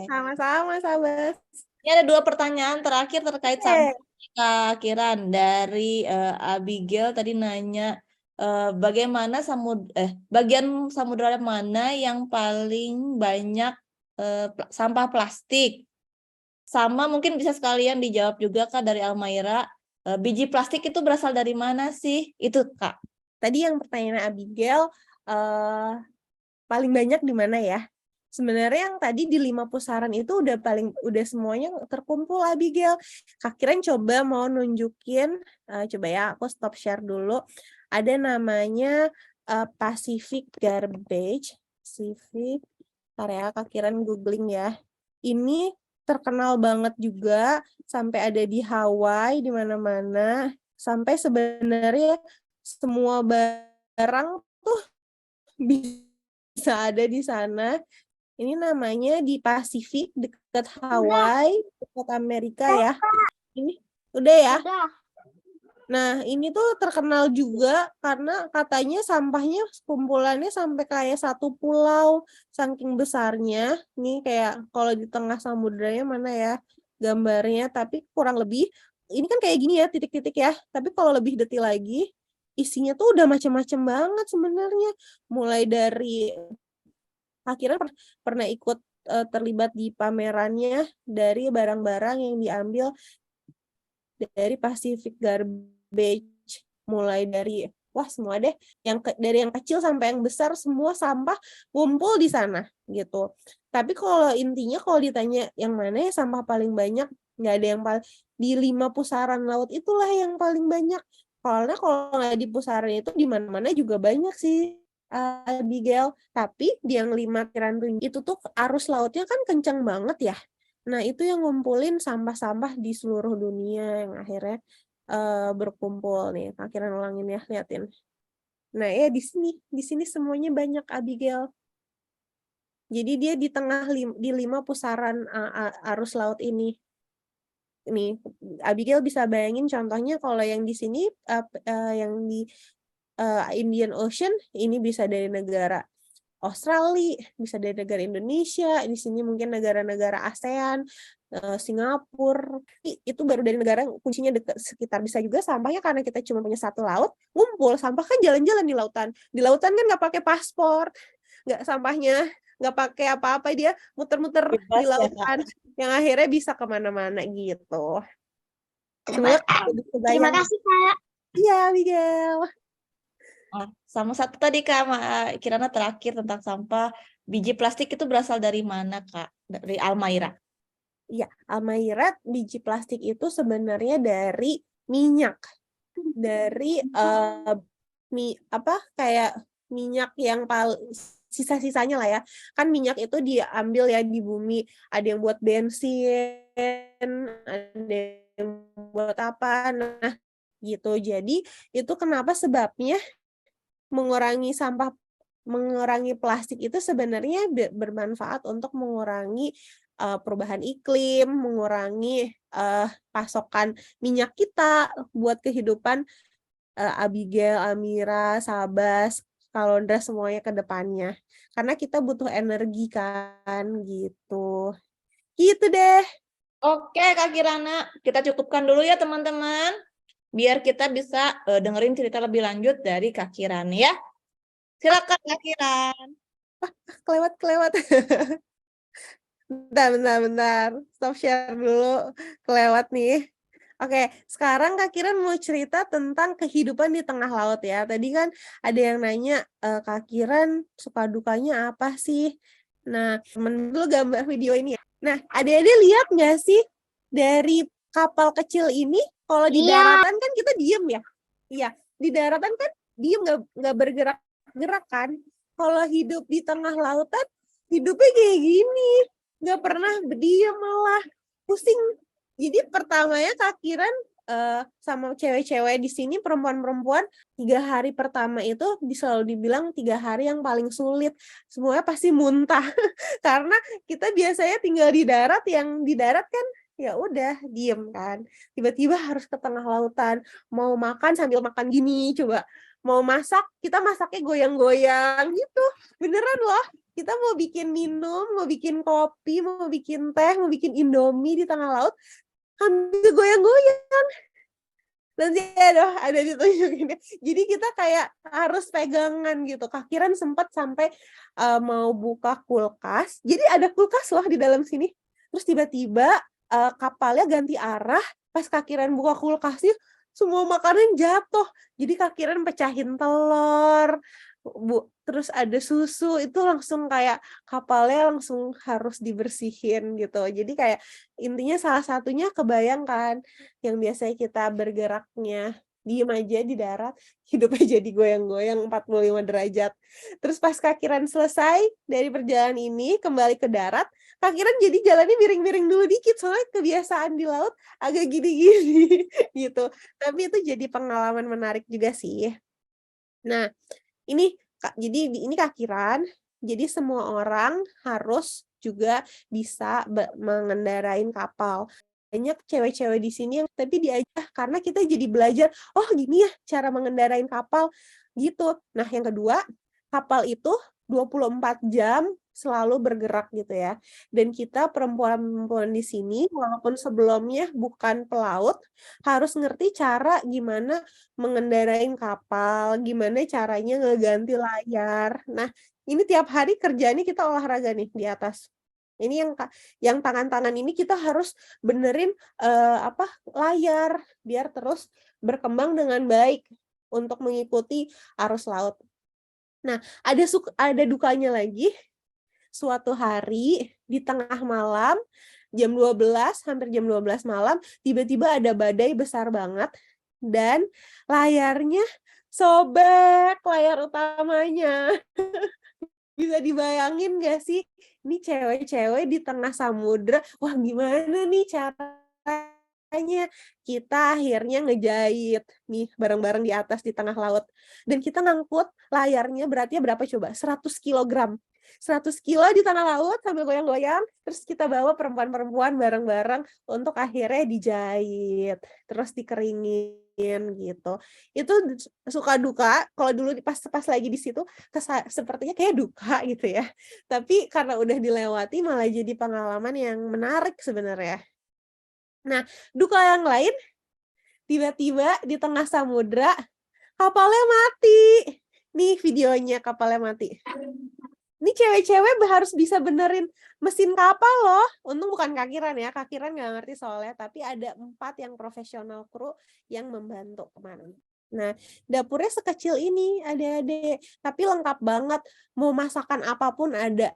Sama-sama, Sabas. Ini ada 2 pertanyaan terakhir terkait sampah, Kak Kiran. Dari Abigail tadi nanya, bagaimana bagian samudra mana yang paling banyak sampah plastik? Sama mungkin bisa sekalian dijawab juga, Kak, dari Almaira, biji plastik itu berasal dari mana sih? Itu, Kak. Tadi yang pertanyaan Abigail, paling banyak di mana ya? Sebenarnya yang tadi di 5 pusaran itu udah semuanya terkumpul, Abigail. Kak Kiran coba mau nunjukin, coba ya aku stop share dulu. Ada namanya Pacific Garbage. Pacific, area Kak Kiran googling ya. Ini terkenal banget juga, sampai ada di Hawaii, di mana-mana. Sampai sebenarnya semua barang tuh bisa ada di sana. Ini namanya di Pasifik, dekat Hawaii, dekat Amerika ya. Ini udah ya. Udah. Nah, ini tuh terkenal juga karena katanya sampahnya kumpulannya sampai kayak 1 pulau, saking besarnya. Ini kayak kalau di tengah samudranya mana ya gambarnya, tapi kurang lebih ini kan kayak gini ya, titik-titik ya. Tapi kalau lebih detail lagi, isinya tuh udah macam-macam banget sebenarnya. Mulai dari akhirnya pernah ikut terlibat di pamerannya dari barang-barang yang diambil dari Pacific Garbage, mulai dari Wah, semua deh, dari yang kecil sampai yang besar semua sampah ngumpul di sana gitu. Tapi kalau intinya kalau ditanya yang mana ya sampah paling banyak, nggak ada yang paling di 5 pusaran laut itulah yang paling banyak. Karena kalau nggak di pusaran itu di mana-mana juga banyak sih, Abigail. Tapi di yang 5 kiran itu tuh arus lautnya kan kencang banget ya. Nah, itu yang ngumpulin sampah-sampah di seluruh dunia yang akhirnya berkumpul nih. Akhiran ulangin ya, liatin. Nah, ya di sini semuanya banyak, Abigail. Jadi dia di tengah di 5 pusaran arus laut ini. Nih, Abigail bisa bayangin contohnya kalau yang di sini yang di Indian Ocean ini bisa dari negara Australia, bisa dari negara Indonesia, di sini mungkin negara-negara ASEAN, Singapura, itu baru dari negara kuncinya dekat sekitar. Bisa juga sampahnya karena kita cuma punya satu laut, ngumpul, sampah kan jalan-jalan di lautan. Di lautan kan nggak pakai paspor, nggak sampahnya, nggak pakai apa-apa, dia muter-muter di Bebas ya, Kak. lautan, yang akhirnya bisa kemana-mana gitu. Terima Semoga kasih, Kak. Iya, Miguel. Sama satu tadi Kak, Kirana terakhir tentang sampah. Biji plastik itu berasal dari mana Kak? Dari Almaira. Iya, Almaira, biji plastik itu sebenarnya dari minyak. Dari kayak minyak yang sisa-sisanya lah ya. Kan minyak itu diambil ya di bumi. Ada yang buat bensin, ada yang buat apa. Nah, gitu. Jadi itu kenapa sebabnya mengurangi plastik itu sebenarnya bermanfaat untuk mengurangi perubahan iklim, mengurangi pasokan minyak kita buat kehidupan Abigail, Amira, Sabas, Kalondra semuanya ke depannya. Karena kita butuh energi kan gitu. Gitu deh. Oke Kak Kirana, kita cukupkan dulu ya teman-teman. Biar kita bisa dengerin cerita lebih lanjut dari Kak Kiran ya. Silakan Kak Kiran. Kelewat. Bentar. Stop share dulu. Kelewat nih. Oke, sekarang Kak Kiran mau cerita tentang kehidupan di tengah laut ya. Tadi kan ada yang nanya, Kak Kiran suka dukanya apa sih? Nah, temen dulu gambar video ini ya. Nah, adik-adik lihat nggak sih dari kapal kecil ini, kalau di daratan kan kita diem ya? Iya, di daratan kan diem, nggak bergerak-gerak kan? Kalau hidup di tengah lautan, hidupnya kayak gini. Nggak pernah berdiam, malah pusing. Jadi pertamanya Kak Kiran sama cewek-cewek di sini, perempuan-perempuan, 3 hari pertama itu selalu dibilang 3 hari yang paling sulit. Semuanya pasti muntah. Karena kita biasanya tinggal di darat, yang di darat kan ya udah diem kan. Tiba-tiba harus ke tengah lautan. Mau makan sambil makan gini, coba. Mau masak, kita masaknya goyang-goyang gitu. Beneran loh. Kita mau bikin minum, mau bikin kopi, mau bikin teh, mau bikin Indomie di tengah laut, sambil goyang-goyang. Nanti ada ditunjukin. Jadi kita kayak harus pegangan gitu. Kak Kiran sempat sampai mau buka kulkas. Jadi ada kulkas loh di dalam sini. Terus tiba-tiba kapalnya ganti arah. Pas Kak Kiran buka kulkasnya, semua makanan jatuh. Jadi Kak Kiran pecahin telur, terus ada susu, itu langsung kayak kapalnya langsung harus dibersihin gitu. Jadi kayak intinya salah satunya kebayangkan yang biasanya kita bergeraknya diem aja di darat, hidupnya jadi goyang-goyang 45 derajat. Terus pas Kak Kiran selesai dari perjalanan ini kembali ke darat, Kak Kiran jadi jalannya miring-miring dulu dikit, soalnya kebiasaan di laut agak gini-gini gitu. Tapi itu jadi pengalaman menarik juga sih. Nah, ini ini Kak Kiran, jadi semua orang harus juga bisa mengendarain kapal. Banyak cewek-cewek di sini yang tapi diajak karena kita jadi belajar, oh gini ya cara mengendarain kapal gitu. Nah, yang kedua, kapal itu 24 jam selalu bergerak gitu ya. Dan kita perempuan-perempuan di sini walaupun sebelumnya bukan pelaut, harus ngerti cara gimana mengendarain kapal, gimana caranya ngeganti layar. Nah, ini tiap hari kerjaannya kita olahraga nih di atas. Ini yang tangan-tangan ini kita harus benerin layar biar terus berkembang dengan baik. untuk mengikuti arus laut. Nah, ada dukanya lagi. Suatu hari di tengah malam, jam 12, hampir jam 12 malam, tiba-tiba ada badai besar banget dan layarnya sobek, layar utamanya. Bisa dibayangin gak sih? Ini cewek-cewek di tengah samudra. Wah, gimana nih caranya? Kita akhirnya ngejahit nih bareng-bareng di atas di tengah laut. Dan kita ngangkut layarnya beratnya berapa coba? 100 kilogram. 100 kilo di tengah laut sambil goyang-goyang. Terus kita bawa perempuan-perempuan bareng-bareng untuk akhirnya dijahit. Terus dikeringin gitu. Itu suka duka. Kalau dulu pas lagi di situ sepertinya kayak duka gitu ya. Tapi karena udah dilewati malah jadi pengalaman yang menarik sebenarnya. Nah, duka yang lain tiba-tiba di tengah samudra kapalnya mati. Nih videonya kapalnya mati. Ini cewek-cewek harus bisa benerin mesin kapal loh. Untung bukan Kakiran ya. Kakiran nggak ngerti soalnya. Tapi ada 4 yang profesional kru yang membantu kemarin. Nah, dapurnya sekecil ini adik-adik. Tapi lengkap banget. Mau masakan apapun ada.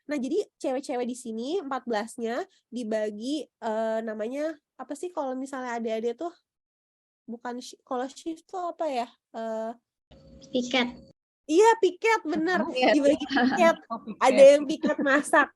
Nah, jadi cewek-cewek di sini 14-nya dibagi namanya apa sih kalau misalnya adik-adik tuh bukan kalau shift tuh apa ya? Piket. Iya, piket, bener. Dibagi piket. Ada yang piket masak.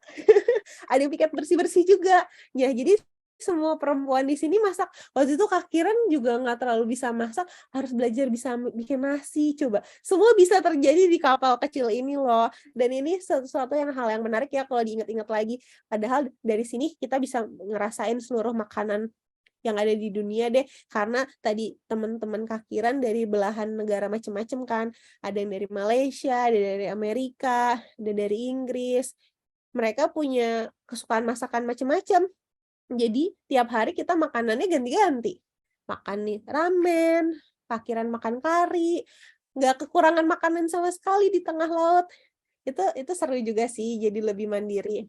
Ada yang piket bersih-bersih juga. Ya, jadi semua perempuan di sini masak. Waktu itu Kakiran juga nggak terlalu bisa masak. Harus belajar bisa bikin nasi. Coba. Semua bisa terjadi di kapal kecil ini loh. Dan ini sesuatu hal yang menarik ya kalau diingat-ingat lagi. Padahal dari sini kita bisa ngerasain seluruh makanan yang ada di dunia deh, karena tadi teman-teman Kakiran dari belahan negara macam-macam kan, ada yang dari Malaysia, ada dari Amerika, ada dari Inggris, mereka punya kesukaan masakan macam-macam, jadi tiap hari kita makanannya ganti-ganti, makan nih ramen, Kakiran makan kari, nggak kekurangan makanan sama sekali di tengah laut, itu seru juga sih, jadi lebih mandiri.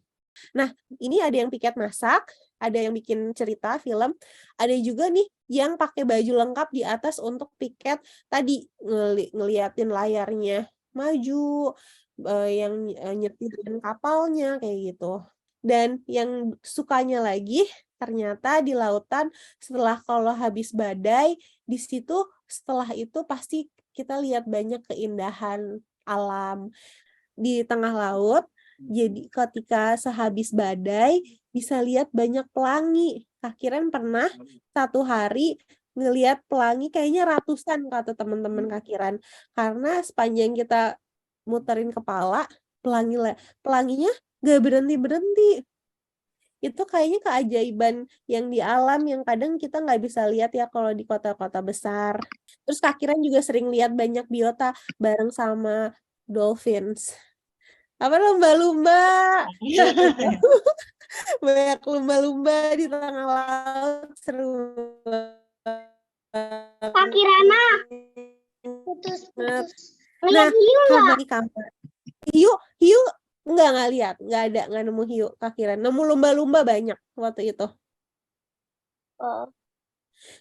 Nah, ini ada yang piket masak, ada yang bikin cerita film, ada juga nih yang pakai baju lengkap di atas untuk piket tadi ngeliatin layarnya maju, yang nyetirin kapalnya kayak gitu. Dan yang sukanya lagi ternyata di lautan setelah kalau habis badai di situ setelah itu pasti kita lihat banyak keindahan alam di tengah laut. Jadi ketika sehabis badai bisa lihat banyak pelangi. Kakiran pernah 1 hari ngelihat pelangi kayaknya ratusan kata teman-teman Kakiran. Karena sepanjang kita muterin kepala, pelanginya gak berhenti-berhenti. Itu kayaknya keajaiban yang di alam yang kadang kita nggak bisa lihat ya kalau di kota-kota besar. Terus Kakiran juga sering lihat banyak biota bareng sama dolphins. Apa lumba-lumba? Banyak lumba-lumba di tengah laut, seru Kakirana. banget. Ngeliat hiu nggak? Di kamar. Hiu nggak lihat, nggak nemu hiu Kakiran. Nemu lumba-lumba banyak waktu itu. Oh.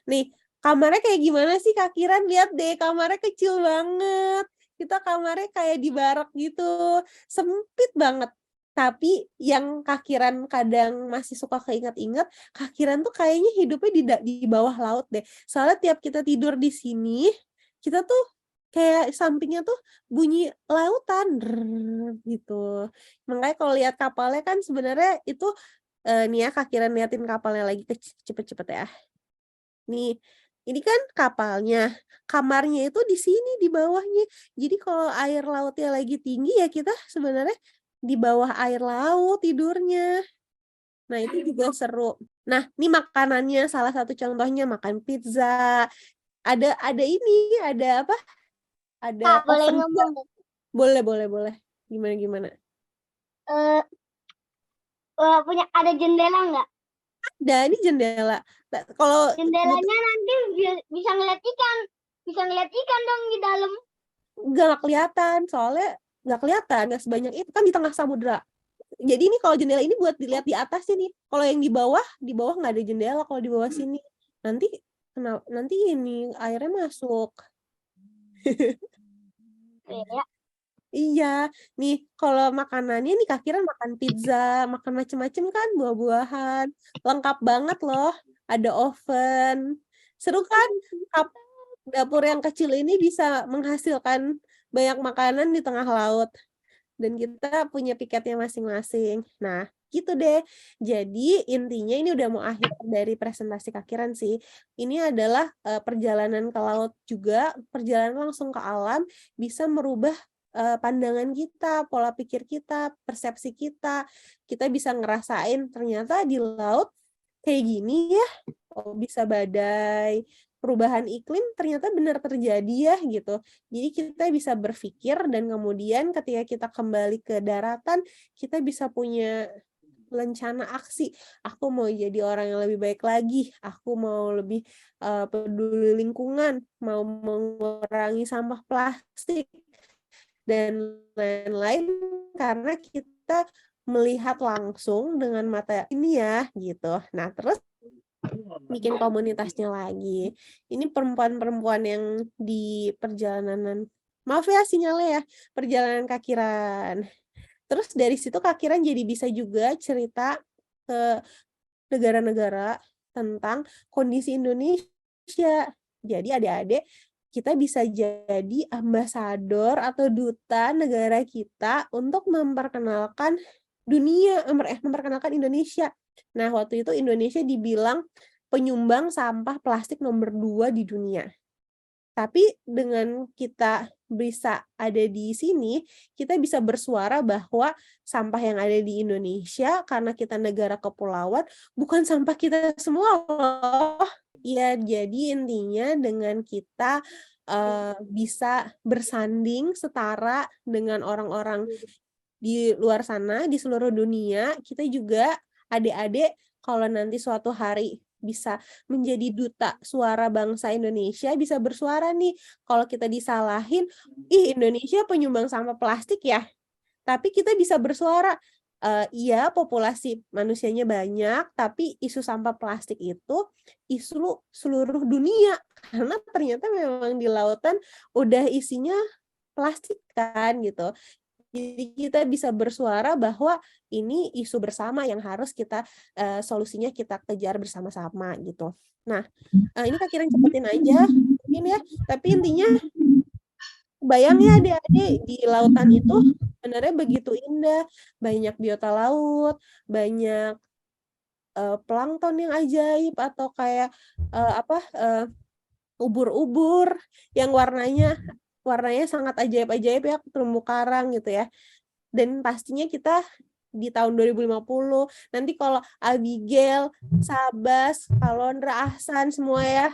Nih, kamarnya kayak gimana sih Kakiran? Lihat deh, kamarnya kecil banget. Kita kamarnya kayak di barak gitu, sempit banget. Tapi yang Kakiran kadang masih suka keinget-inget, Kakiran tuh kayaknya hidupnya di bawah laut deh. Soalnya tiap kita tidur di sini, kita tuh kayak sampingnya tuh bunyi lautan gitu. Makanya kalau lihat kapalnya kan sebenarnya itu nih ya Kakiran liatin kapalnya lagi cepet-cepet ya. Nih, ini kan kapalnya, kamarnya itu di sini di bawahnya. Jadi kalau air lautnya lagi tinggi ya kita sebenarnya di bawah air laut tidurnya. Nah, itu juga seru. Nah, ini makanannya salah satu contohnya makan pizza. Ada apa? Ada Boleh oven. ngomong. Boleh. Gimana? Punya ada jendela nggak? Ada, ini jendela. Kalau Jendelanya nanti bisa ngeliat ikan. Bisa ngeliat ikan dong di dalam. nggak kelihatan, soalnya nggak sebanyak itu kan di tengah samudra. Jadi ini kalau jendela ini buat dilihat di atas sini. Kalau yang di bawah nggak ada jendela. Kalau di bawah sini nanti ini airnya masuk. Ya. Iya, nih kalau makanannya nih Kak Kiran makan pizza, makan macem-macem kan, buah-buahan, lengkap banget loh. Ada oven, seru kan? Dapur yang kecil ini bisa menghasilkan banyak makanan di tengah laut. Dan kita punya piketnya masing-masing. Nah, gitu deh. Jadi intinya ini udah mau akhir dari presentasi Kak Kiran sih. Ini adalah perjalanan ke laut juga, perjalanan langsung ke alam bisa merubah pandangan kita, pola pikir kita, persepsi kita. Kita bisa ngerasain ternyata di laut kayak gini ya. Oh, bisa badai, perubahan iklim ternyata benar terjadi ya gitu. Jadi kita bisa berpikir dan kemudian ketika kita kembali ke daratan, kita bisa punya rencana aksi. Aku mau jadi orang yang lebih baik lagi. Aku mau lebih peduli lingkungan, mau mengurangi sampah plastik dan lain-lain karena kita melihat langsung dengan mata ini ya gitu. Nah, terus bikin komunitasnya lagi. Ini perempuan-perempuan yang di perjalanan, maaf ya sinyalnya ya, perjalanan Kak Kiran. Terus dari situ Kak Kiran jadi bisa juga cerita ke negara-negara tentang kondisi Indonesia. Jadi adik-adik kita bisa jadi ambasador atau duta negara kita untuk memperkenalkan dunia, memperkenalkan Indonesia. Nah, waktu itu Indonesia dibilang penyumbang sampah plastik nomor 2 di dunia. Tapi dengan kita bisa ada di sini, kita bisa bersuara bahwa sampah yang ada di Indonesia, karena kita negara kepulauan, bukan sampah kita semua loh. Ya, jadi intinya dengan kita bisa bersanding setara dengan orang-orang di luar sana, di seluruh dunia, kita juga adik-adik kalau nanti suatu hari bisa menjadi duta suara bangsa Indonesia, bisa bersuara nih. Kalau kita disalahin, ih Indonesia penyumbang sampah plastik ya. Tapi kita bisa bersuara, iya populasi manusianya banyak, tapi isu sampah plastik itu isu seluruh dunia. Karena ternyata memang di lautan udah isinya plastik kan gitu. Jadi kita bisa bersuara bahwa ini isu bersama yang harus kita solusinya kita kejar bersama-sama gitu. Nah, ini Kak Kiran cepetin aja mungkin ya. Tapi intinya bayang ya adik-adik di lautan itu sebenarnya begitu indah, banyak biota laut, banyak plankton yang ajaib atau kayak ubur-ubur yang warnanya sangat ajaib-ajaib ya, terumbu karang gitu ya. Dan pastinya kita di tahun 2050 nanti kalau Abigail, Sabas, Kalondra, Ahsan semua ya,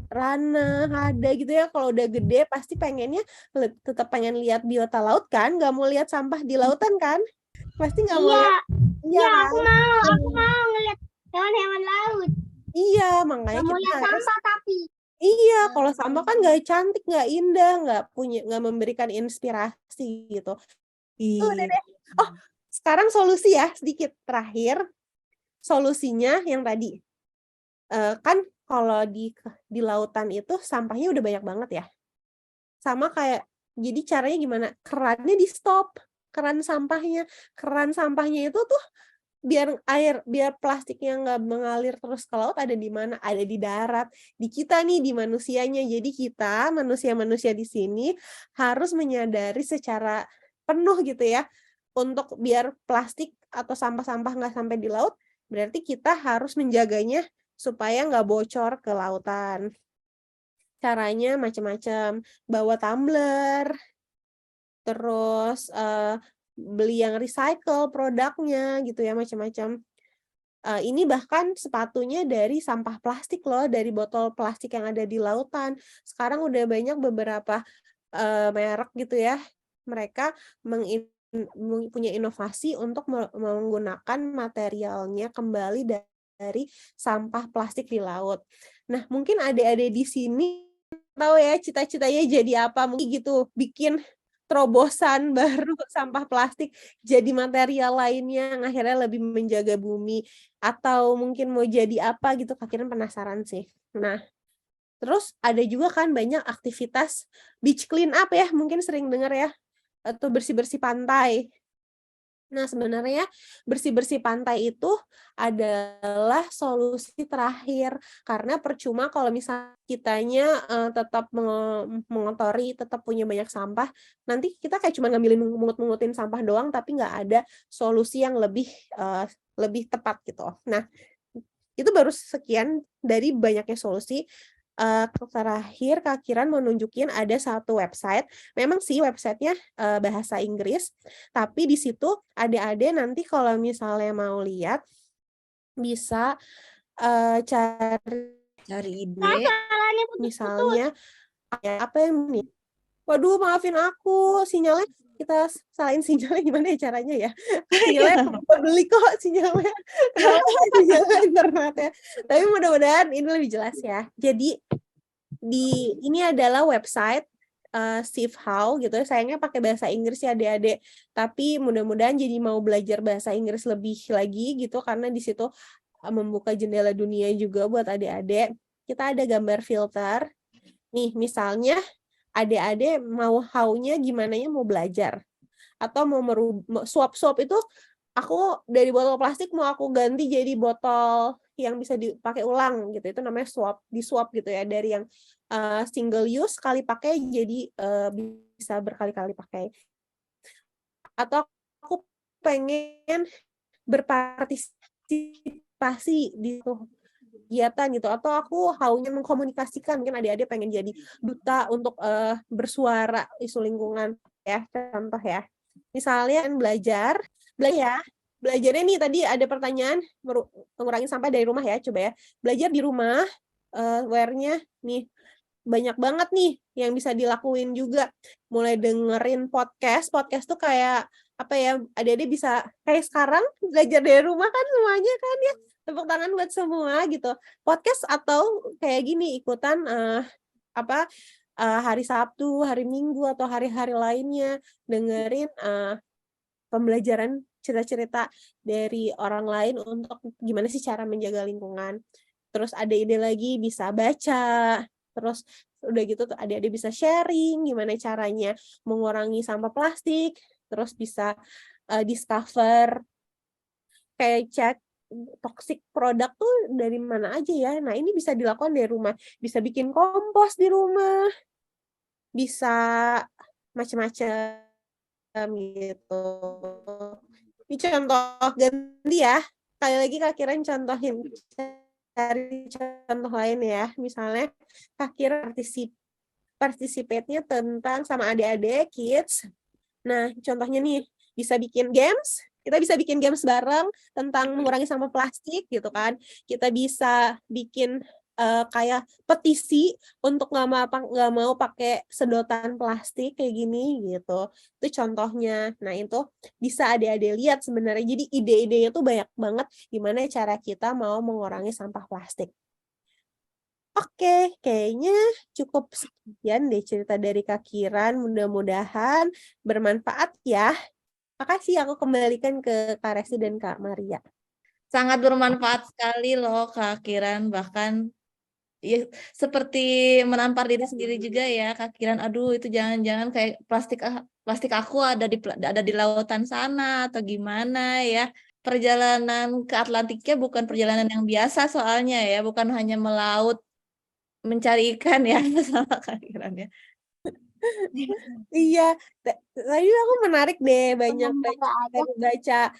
Rana, ada gitu ya, kalau udah gede pasti pengennya tetap pengen lihat biota laut kan, nggak mau lihat sampah di lautan kan, pasti nggak mau lihat. Iya, aku mau ngeliat hewan-hewan laut. Iya, makanya Nggak mau kita lihat harus sampah tapi. iya, kalau sampah kan nggak cantik, nggak indah, nggak memberikan inspirasi gitu. Udah deh. Oh, sekarang solusi ya, sedikit terakhir. Solusinya yang tadi. Kan kalau di lautan itu sampahnya udah banyak banget ya. Sama kayak, jadi caranya gimana? Kerannya di stop. Keran sampahnya itu tuh biar plastiknya nggak mengalir terus ke laut, ada di mana? Ada di darat. Di kita nih, di manusianya. Jadi kita, manusia-manusia di sini, harus menyadari secara penuh gitu ya, untuk biar plastik atau sampah-sampah nggak sampai di laut, berarti kita harus menjaganya supaya nggak bocor ke lautan. Caranya macam-macam. Bawa tumbler, terus beli yang recycle produknya gitu ya, macam-macam. Ini bahkan sepatunya dari sampah plastik loh, dari botol plastik yang ada di lautan. Sekarang udah banyak beberapa merek gitu ya, mereka punya inovasi untuk menggunakan materialnya kembali dari sampah plastik di laut. Nah, mungkin adik-adik di sini tahu ya cita-citanya jadi apa, mungkin gitu, bikin terobosan baru sampah plastik jadi material lainnya yang akhirnya lebih menjaga bumi, atau mungkin mau jadi apa gitu, Kak Kiran penasaran sih. Nah, Terus ada juga kan banyak aktivitas beach clean up ya, mungkin sering dengar ya, atau bersih-bersih pantai. Nah, sebenarnya bersih-bersih pantai itu adalah solusi terakhir, karena percuma kalau misalnya kitanya tetap mengotori, tetap punya banyak sampah, nanti kita kayak cuma ngambilin mungut-mungutin sampah doang, tapi nggak ada solusi yang lebih tepat gitu. Nah, itu baru sekian dari banyaknya solusi. Terakhir Kak Kiran mau nunjukin ada satu website. Memang sih websitenya bahasa Inggris, tapi di situ adik-adik nanti kalau misalnya mau lihat bisa Cari ide. Salahnya misalnya apa yang nih? Waduh, maafin aku, sinyalnya kita salahin sinyalnya gimana ya caranya ya? Sinyalnya beli kok sinyalnya. Kenapa sinyalnya internetnya? Tapi mudah-mudahan ini lebih jelas ya. Jadi ini adalah website Save How gitu. Sayangnya pakai bahasa Inggris ya adik-adik. Tapi mudah-mudahan jadi mau belajar bahasa Inggris lebih lagi gitu karena di situ membuka jendela dunia juga buat adik-adik. Kita ada gambar filter. Nih, misalnya adik-adik mau how-nya gimana ya mau belajar atau mau suap-suap itu aku dari botol plastik mau aku ganti jadi botol yang bisa dipakai ulang gitu, itu namanya disuap gitu ya, dari yang single use sekali pakai jadi bisa berkali-kali pakai. Atau aku pengen berpartisipasi di kegiatan gitu, atau aku haunya mengkomunikasikan, mungkin adik-adik pengen jadi duta untuk bersuara isu lingkungan ya, contoh ya. Misalnya belajarnya nih tadi ada pertanyaan mengurangi sampah dari rumah ya, coba ya. Belajar di rumah, where-nya nih banyak banget nih yang bisa dilakuin juga. Mulai dengerin podcast tuh kayak apa ya, adik-adik bisa kayak sekarang belajar dari rumah kan semuanya kan ya. Tepuk tangan buat semua gitu. Podcast atau kayak gini ikutan hari Sabtu, hari Minggu atau hari-hari lainnya dengerin pembelajaran cerita-cerita dari orang lain untuk gimana sih cara menjaga lingkungan. Terus ada ide lagi bisa baca. Terus udah gitu tuh adik-adik bisa sharing gimana caranya mengurangi sampah plastik. Terus bisa discover kayak cek toxic produk tuh dari mana aja ya. Nah, ini bisa dilakukan dari rumah. Bisa bikin kompos di rumah. Bisa macam-macam gitu. Ini contoh ganti ya. Kali lagi Kak Kiran contohin. Cari contoh lain ya. Misalnya Kak Kiran participate-nya tentang sama adik-adik kids. Nah, contohnya nih bisa bikin games. Kita bisa bikin games bareng tentang mengurangi sampah plastik gitu kan. Kita bisa bikin kayak petisi untuk nggak mau pakai sedotan plastik kayak gini gitu. Itu contohnya. Nah, itu bisa adik-adik lihat sebenarnya. Jadi ide-idenya tuh banyak banget gimana cara kita mau mengurangi sampah plastik. Oke, kayaknya cukup sekian deh cerita dari Kak Kiran. Mudah-mudahan bermanfaat ya. Makasih, aku kembalikan ke Kak Resi dan Kak Maria. Sangat bermanfaat sekali loh Kak Kiran, bahkan ya, seperti menampar diri sendiri juga ya Kak Kiran. Aduh, itu jangan-jangan kayak plastik aku ada di lautan sana atau gimana ya. Perjalanan ke Atlantiknya bukan perjalanan yang biasa soalnya ya, bukan hanya melaut mencari ikan ya sama Kak Kiran ya. Iya, tadi aku menarik deh banyak baca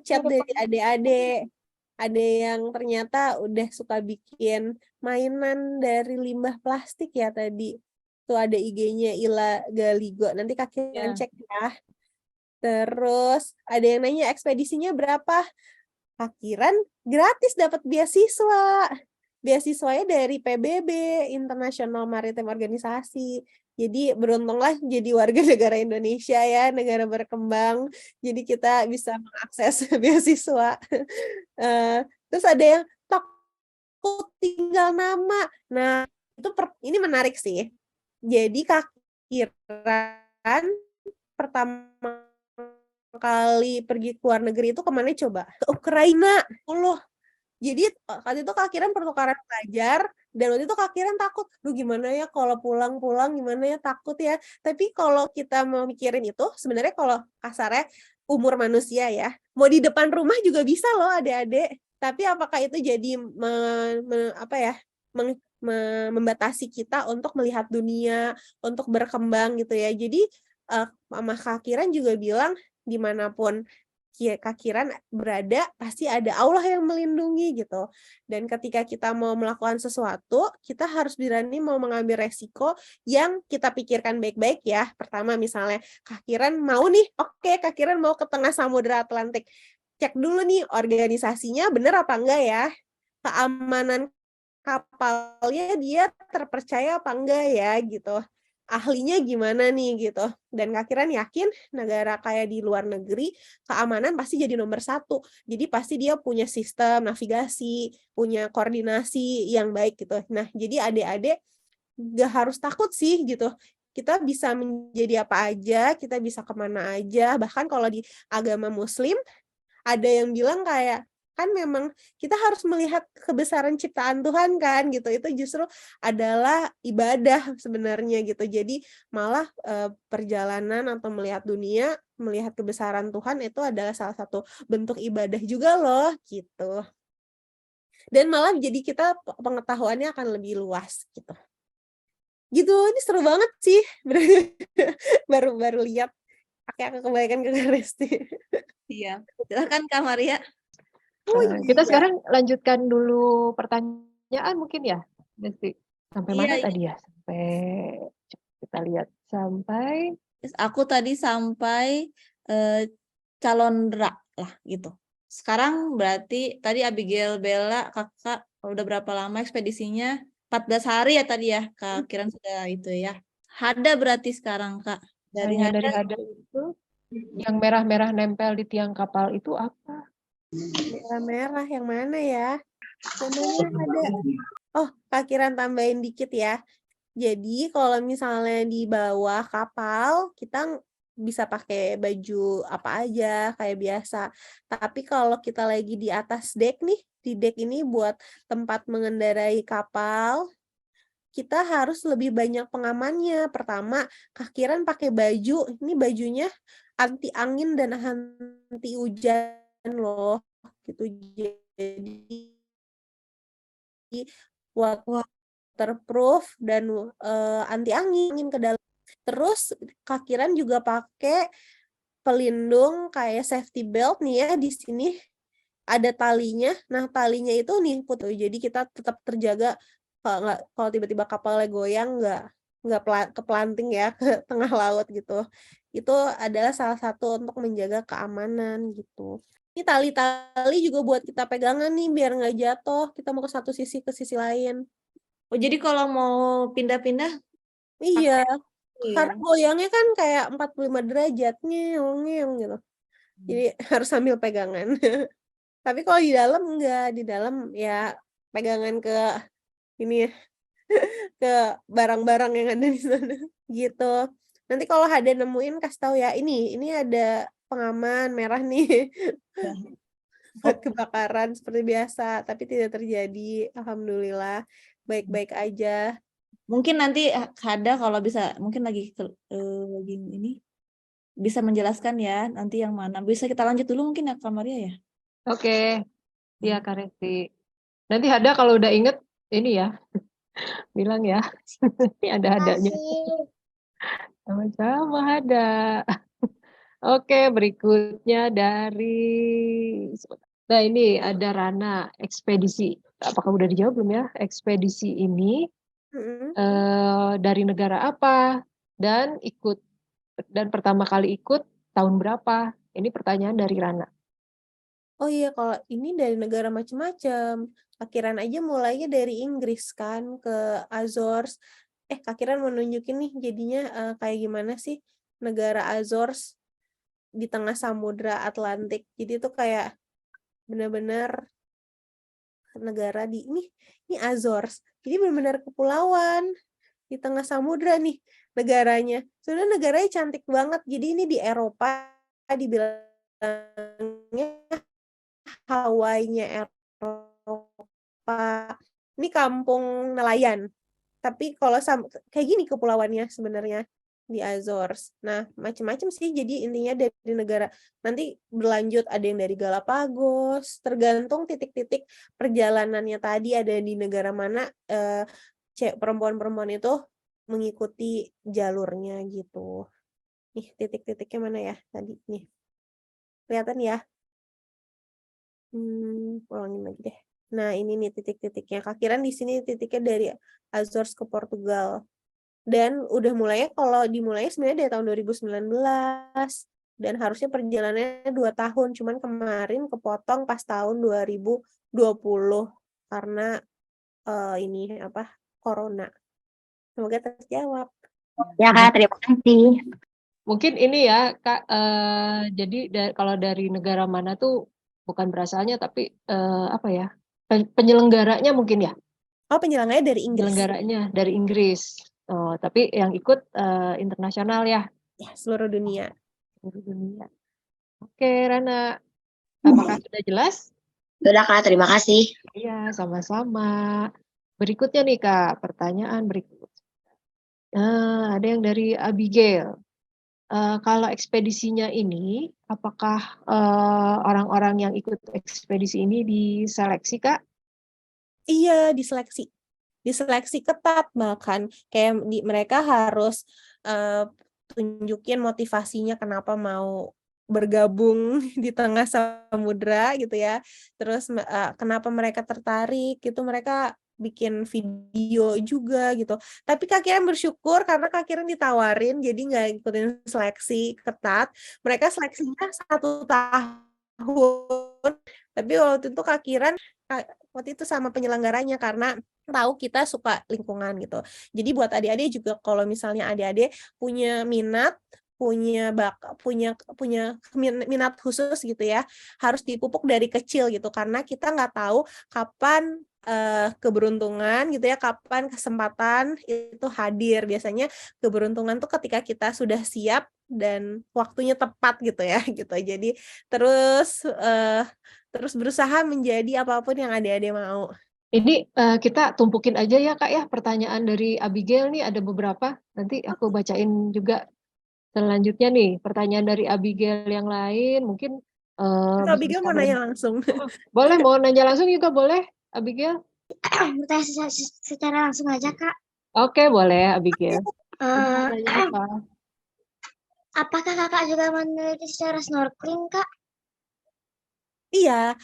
chat dari adik-adik. Ada yang ternyata udah suka bikin mainan dari limbah plastik ya tadi. Tuh ada IG-nya Ila Galigo. Nanti Kak Kiran cek ya. Terus ada yang nanya ekspedisinya berapa? Kak Kiran gratis dapat beasiswa. Beasiswanya dari PBB, International Maritime Organisasi. Jadi beruntunglah jadi warga negara Indonesia ya, negara berkembang. Jadi kita bisa mengakses beasiswa. Terus ada yang takut tinggal nama. Nah, ini menarik sih. Jadi Kak Kiran pertama kali pergi ke luar negeri itu kemana coba? Ke Ukraina. Jadi waktu itu Kak Kiran pertukaran pelajar, dan waktu itu Kak Kiran takut, duh gimana ya kalau pulang-pulang, gimana ya, takut ya. Tapi kalau kita mau mikirin itu, sebenarnya kalau kasarnya umur manusia ya, mau di depan rumah juga bisa loh adik-adik. Tapi apakah itu jadi membatasi kita untuk melihat dunia, untuk berkembang gitu ya. Jadi Mama Kak Kiran juga bilang, dimanapun Kak Kiran berada, pasti ada Allah yang melindungi gitu. Dan ketika kita mau melakukan sesuatu, kita harus berani mau mengambil resiko yang kita pikirkan baik-baik ya. Pertama misalnya, Kak Kiran mau nih, oke Kak Kiran mau ke tengah Samudra Atlantik. Cek dulu nih organisasinya bener apa enggak ya. Keamanan kapalnya dia terpercaya apa enggak ya gitu. Ahlinya gimana nih gitu. Dan Kak Kiran yakin negara kayak di luar negeri, keamanan pasti jadi nomor 1. Jadi pasti dia punya sistem navigasi, punya koordinasi yang baik gitu. Nah, jadi adik-adik gak harus takut sih gitu. Kita bisa menjadi apa aja, kita bisa kemana aja. Bahkan kalau di agama Muslim, ada yang bilang kayak, kan memang kita harus melihat kebesaran ciptaan Tuhan kan gitu. Itu justru adalah ibadah sebenarnya gitu. Jadi malah perjalanan atau melihat dunia, melihat kebesaran Tuhan itu adalah salah satu bentuk ibadah juga loh gitu. Dan malah jadi kita pengetahuannya akan lebih luas gitu. Gitu, ini seru banget sih. Baru lihat. Aku kembalikan ke Resti. Iya, silakan Kak Maria. Oh Kita iya. sekarang lanjutkan dulu pertanyaan mungkin ya, Desti. Sampai Iya, mana iya. tadi ya? Sampai kita lihat sampai Aku tadi sampai calon dra lah gitu. Sekarang berarti tadi Abigail Bella kakak udah berapa lama ekspedisinya? 14 hari ya tadi ya, Kak Kiran sudah itu ya. Hada berarti sekarang Kak. Dari hanya dari Hada Hada itu yang merah-merah nempel di tiang kapal itu apa? Merah-merah yang mana ya? Namanya ada. Oh, Kak Kiran tambahin dikit ya. Jadi kalau misalnya di bawah kapal, kita bisa pakai baju apa aja kayak biasa. Tapi kalau kita lagi di atas deck nih, di deck ini buat tempat mengendarai kapal, kita harus lebih banyak pengamannya. Pertama, Kak Kiran pakai baju, ini bajunya anti angin dan anti hujan loh. Gitu. Jadi waterproof dan anti angin ke dalam. Terus Kak Kiran juga pakai pelindung kayak safety belt nih ya, di sini ada talinya. Nah, talinya itu nih putus. Jadi kita tetap terjaga kalau tiba-tiba kapalnya goyang nggak keplanting ya ke tengah laut gitu. Itu adalah salah satu untuk menjaga keamanan gitu. Ini tali-tali juga buat kita pegangan nih biar nggak jatuh. Kita mau ke satu sisi ke sisi lain. Oh, jadi kalau mau pindah-pindah Iya, pakai karena ya. goyangnya kan kayak 45 derajat ngeong gitu. Jadi harus sambil pegangan. Tapi kalau di dalam enggak, di dalam ya pegangan ke ini ya, ke barang-barang yang ada di sana gitu. Nanti kalau ada nemuin kasih tahu ya, ini ada pengaman merah nih Ya. buat kebakaran seperti biasa, tapi tidak terjadi. Alhamdulillah baik-baik aja. Mungkin nanti Hada kalau bisa, mungkin lagi ini bisa menjelaskan ya nanti yang mana. Bisa kita lanjut dulu mungkin ya Kak Maria ya. Oke, iya Kak Resti. Nanti Hada kalau udah inget ini ya, bilang ya. Ini ada Hadanya. Sama-sama Hada. Oke, berikutnya dari nah ini ada Rana ekspedisi. Apakah udah dijawab belum ya? Ekspedisi ini dari negara apa dan pertama kali ikut tahun berapa? Ini pertanyaan dari Rana. Oh iya, kalau ini dari negara macam-macam. Kak Kiran aja mulainya dari Inggris kan ke Azores. Kak Kiran mau nunjukin nih jadinya kayak gimana sih negara Azores di tengah Samudra Atlantik. Jadi itu kayak benar-benar negara di ini Azores. Jadi benar-benar kepulauan di tengah samudra nih negaranya. Sebenarnya negaranya cantik banget. Jadi ini di Eropa dibilangnya Hawaii-nya Eropa apa. Ini kampung nelayan. Tapi kalau kayak gini kepulauannya sebenarnya di Azores. Nah, macam-macam sih. Jadi intinya dari negara nanti berlanjut ada yang dari Galapagos, tergantung titik-titik perjalanannya tadi ada di negara mana perempuan-perempuan itu mengikuti jalurnya gitu. Nih, titik-titiknya mana ya tadi nih. Kelihatan ya? Ulangin lagi deh. Nah, ini nih titik-titiknya. Kakiran di sini titiknya dari Azores ke Portugal. Dan udah mulai kalau dimulai sebenarnya dari tahun 2019 dan harusnya perjalanannya 2 tahun, cuman kemarin kepotong pas tahun 2020 karena ini apa corona. Semoga terjawab. Ya Kak, terima kasih. Mungkin ini ya Kak, jadi kalau dari negara mana tuh bukan berasalnya tapi apa ya, penyelenggaranya mungkin ya, Oh, penyelenggaranya dari Inggris. penyelenggaranya dari Inggris. Tapi yang ikut internasional ya, Ya, seluruh dunia. seluruh dunia. Oke, Rana, apakah sudah jelas? Sudah Kak, terima kasih. Iya, sama-sama. Berikutnya nih Kak, pertanyaan berikut. Ada yang dari Abigail. Kalau ekspedisinya ini, apakah orang-orang yang ikut ekspedisi ini diseleksi Kak? Iya, diseleksi. Diseleksi ketat bahkan kayak mereka harus tunjukin motivasinya kenapa mau bergabung di tengah samudra gitu ya. Terus kenapa mereka tertarik gitu, mereka bikin video juga gitu. Tapi Kak Kiran bersyukur karena Kak Kiran ditawarin jadi nggak ikutin seleksi ketat. Mereka seleksinya 1 tahun. Tapi waktu itu Kak Kiran waktu itu sama penyelenggaranya karena tahu kita suka lingkungan gitu. Jadi buat adik-adik juga kalau misalnya adik-adik punya minat, punya minat khusus gitu ya, harus dipupuk dari kecil gitu karena kita nggak tahu kapan keberuntungan gitu ya, kapan kesempatan itu hadir. Biasanya keberuntungan tuh ketika kita sudah siap dan waktunya tepat gitu ya gitu. Jadi terus berusaha menjadi apapun yang adik-adik mau. Ini kita tumpukin aja ya Kak ya, pertanyaan dari Abigail nih ada beberapa. Nanti aku bacain juga selanjutnya nih, pertanyaan dari Abigail yang lain. Mungkin Kalau Abigail mau nanya langsung. boleh, mau nanya langsung juga boleh, Abigail? Bertanya secara langsung aja Kak. Oke, boleh Abigail. Nanya apa? Apakah Kakak juga meneliti secara snorkeling Kak? Iya,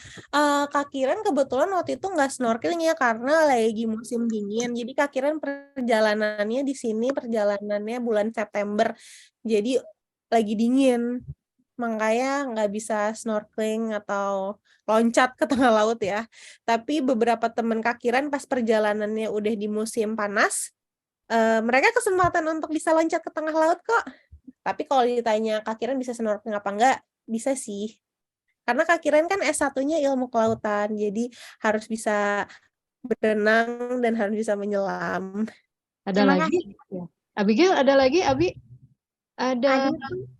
Kak Kiran kebetulan waktu itu nggak snorkeling ya karena lagi musim dingin. Jadi Kak Kiran perjalanannya di sini perjalanannya bulan September. Jadi lagi dingin, makanya nggak bisa snorkeling atau loncat ke tengah laut ya. Tapi beberapa teman Kak Kiran pas perjalanannya udah di musim panas, mereka kesempatan untuk bisa loncat ke tengah laut kok. Tapi kalau ditanya Kak Kiran bisa snorkeling apa enggak, bisa sih. Karena Kak Kiran kan S1-nya ilmu kelautan, jadi harus bisa berenang dan harus bisa menyelam. Ada lagi? Ya. Abigail, ada lagi, Abi? Ada,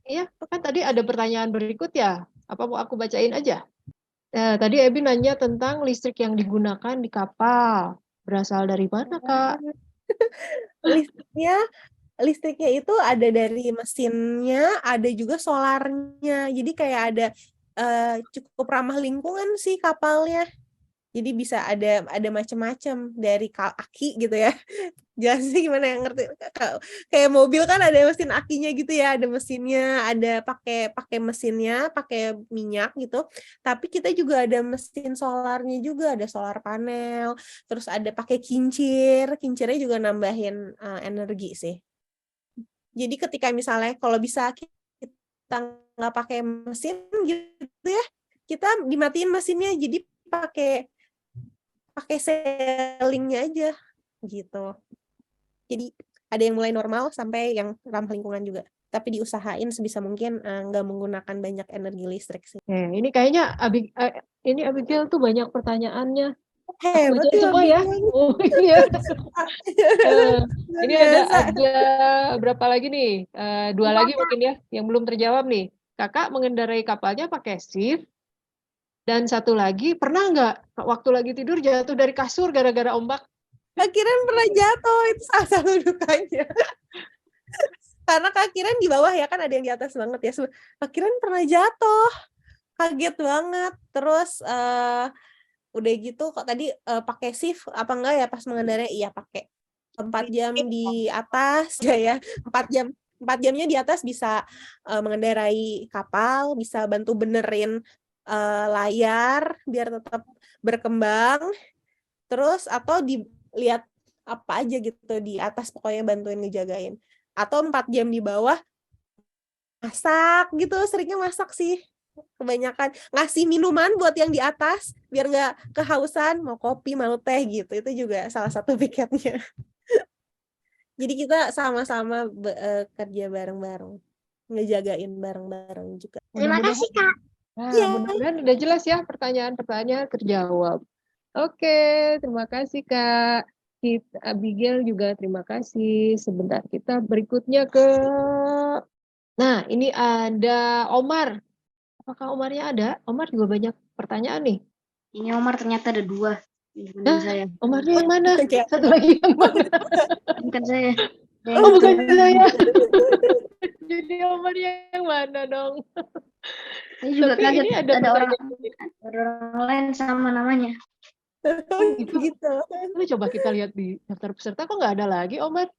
ya kan tadi ada pertanyaan berikut ya. Apa mau aku bacain aja? Tadi Abi nanya tentang listrik yang digunakan di kapal. Berasal dari mana, Kak? Listriknya itu ada dari mesinnya, ada juga solarnya. Jadi kayak ada cukup ramah lingkungan sih kapalnya. Jadi bisa ada macam-macam dari aki gitu ya. Jelasin gimana yang ngerti? Kayak mobil kan ada mesin akinya gitu ya, ada mesinnya, ada pakai mesinnya, pakai minyak gitu. Tapi kita juga ada mesin solarnya juga, ada solar panel, terus ada pakai kincirnya juga nambahin energi sih. Jadi ketika misalnya kalau bisa kita nggak pakai mesin gitu ya, kita dimatiin mesinnya, jadi pakai selingnya aja gitu. Jadi ada yang mulai normal sampai yang ramah lingkungan juga. Tapi diusahain sebisa mungkin nggak menggunakan banyak energi listrik sih. Ini kayaknya ini Abigail tuh banyak pertanyaannya. Hebat Aku semua ya. Oh iya. Ini ada berapa lagi nih? 2 lagi mungkin ya yang belum terjawab nih. Kakak mengendarai kapalnya pakai shift Dan satu lagi, pernah nggak waktu lagi tidur jatuh dari kasur gara-gara ombak? Kak Kiran pernah jatuh, itu salah satu dukanya. Karena Kak Kiran di bawah ya, kan ada yang di atas banget ya. Kak Kiran pernah jatuh, kaget banget. Terus udah gitu kok tadi pakai shift apa enggak ya pas mengendarai? Iya pakai 4 jam di atas ya 4 jamnya di atas bisa mengendarai kapal, bisa bantu benerin layar biar tetap berkembang. Terus atau dilihat apa aja gitu di atas, pokoknya bantuin ngejagain. Atau 4 jam di bawah masak gitu, seringnya masak sih. Kebanyakan ngasih minuman buat yang di atas biar nggak kehausan, mau kopi mau teh gitu, itu juga salah satu piketnya. Jadi kita sama-sama kerja bareng-bareng, ngejagain bareng-bareng juga. Terima kasih, Kak. Nah, Iya. mudah-mudahan udah jelas ya pertanyaan-pertanyaan terjawab. Oke, terima kasih Kak. Abigail juga terima kasih. Sebentar, kita berikutnya ke... Nah, ini ada Omar. Apakah Omarnya ada? Omar juga banyak pertanyaan nih. Ini Omar ternyata ada 2. Bukan Hah? saya. Omarnya yang mana? Oke. Satu lagi yang mana? Bukan saya. Oh, bukan saya. Jadi Omar yang mana dong? Saya juga Tapi kaget ini ada orang pertanyaan. lain sama namanya. Gitu. Gitu. Lalu coba kita lihat di daftar peserta, kok nggak ada lagi Omar?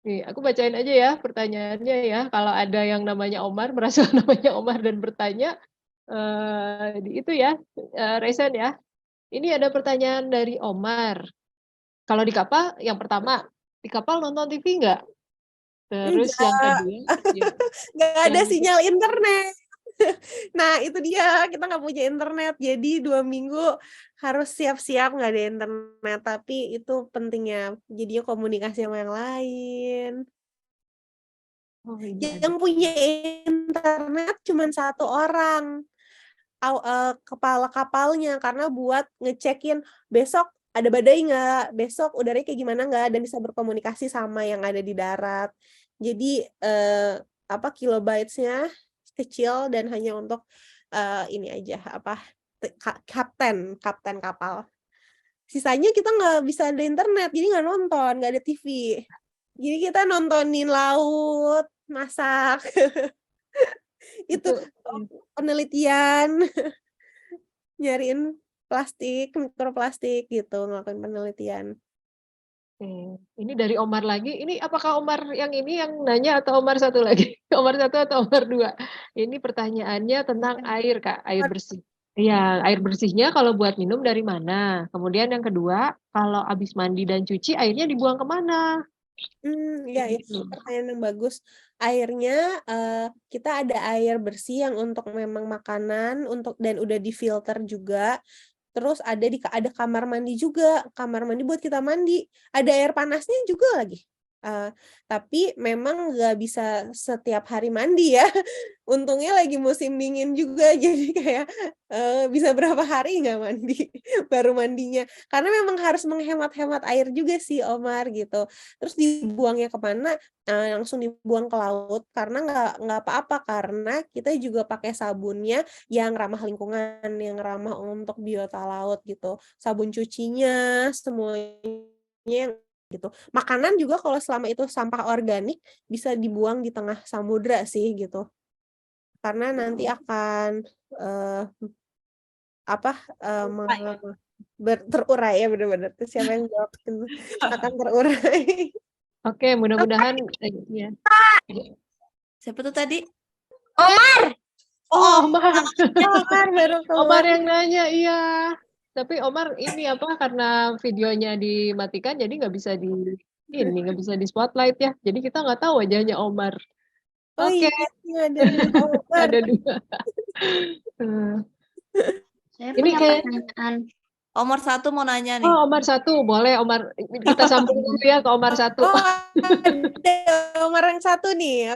Nih, aku bacain aja ya pertanyaannya ya. Kalau ada yang namanya Omar, merasa namanya Omar dan bertanya, di itu ya, Resen ya. Ini ada pertanyaan dari Omar. Kalau di kapal, yang pertama, di kapal nonton TV nggak? Terus yang kedua, ya, Nggak ada yang sinyal internet. Nah itu dia, kita nggak punya internet, jadi 2 minggu harus siap-siap nggak ada internet, tapi itu pentingnya jadinya komunikasi sama yang lain. oh ini ada. Yang punya internet cuma 1 orang, kepala kapalnya, karena buat ngecekin besok ada badai nggak, besok udaranya kayak gimana nggak, dan bisa berkomunikasi sama yang ada di darat. Jadi kilobytes-nya kecil dan hanya untuk ini aja kapten kapal. Sisanya kita nggak bisa ada internet, jadi nggak nonton, nggak ada TV. Jadi kita nontonin laut, masak. Itu penelitian, nyariin plastik, mikroplastik gitu, ngelakuin penelitian. Ini dari Omar lagi. Ini apakah Omar yang ini yang nanya atau Omar satu lagi? Omar 1 atau Omar 2? Ini pertanyaannya tentang air, Kak, air bersih. Iya, air bersihnya kalau buat minum dari mana? Kemudian yang kedua, kalau habis mandi dan cuci, airnya dibuang kemana? Ya itu pertanyaan yang bagus. Airnya kita ada air bersih yang untuk memang makanan, dan udah difilter juga. Terus ada kamar mandi juga, kamar mandi buat kita mandi. Ada air panasnya juga lagi. Tapi memang nggak bisa setiap hari mandi ya. Untungnya lagi musim dingin juga, jadi kayak bisa berapa hari nggak mandi, baru mandinya. Karena memang harus menghemat-hemat air juga sih, Omar, gitu. Terus dibuangnya kemana? Langsung dibuang ke laut, karena nggak apa-apa, karena kita juga pakai sabunnya yang ramah lingkungan, yang ramah untuk biota laut gitu. Sabun cucinya, semuanya gitu. Makanan juga kalau selama itu sampah organik bisa dibuang di tengah samudra sih gitu. Karena nanti akan terurai ya, benar-benar. Siapa yang jawab akan terurai. Oke, mudah-mudahan ya. Siapa tuh tadi? Omar. Oh, Omar. Omar baru keluar. Omar yang nanya, iya. Tapi Omar ini karena videonya dimatikan, jadi nggak bisa nggak bisa di spotlight ya. Jadi kita nggak tahu wajahnya Omar. Oh Oke. iya, ada 2 Omar. Ada 2. Saya Ini punya kayak pertanyaan. Omar 1 mau nanya nih. Oh, Omar 1, boleh Omar. Kita sambung dulu ya ke Omar 1. Oh, ada Omar yang 1 nih.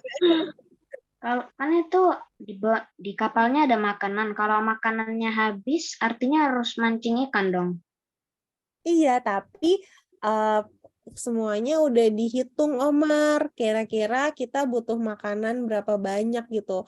Kalau kan itu di kapalnya ada makanan. Kalau makanannya habis, artinya harus mancing ikan dong. Iya, tapi semuanya udah dihitung, Omar. Kira-kira kita butuh makanan berapa banyak gitu.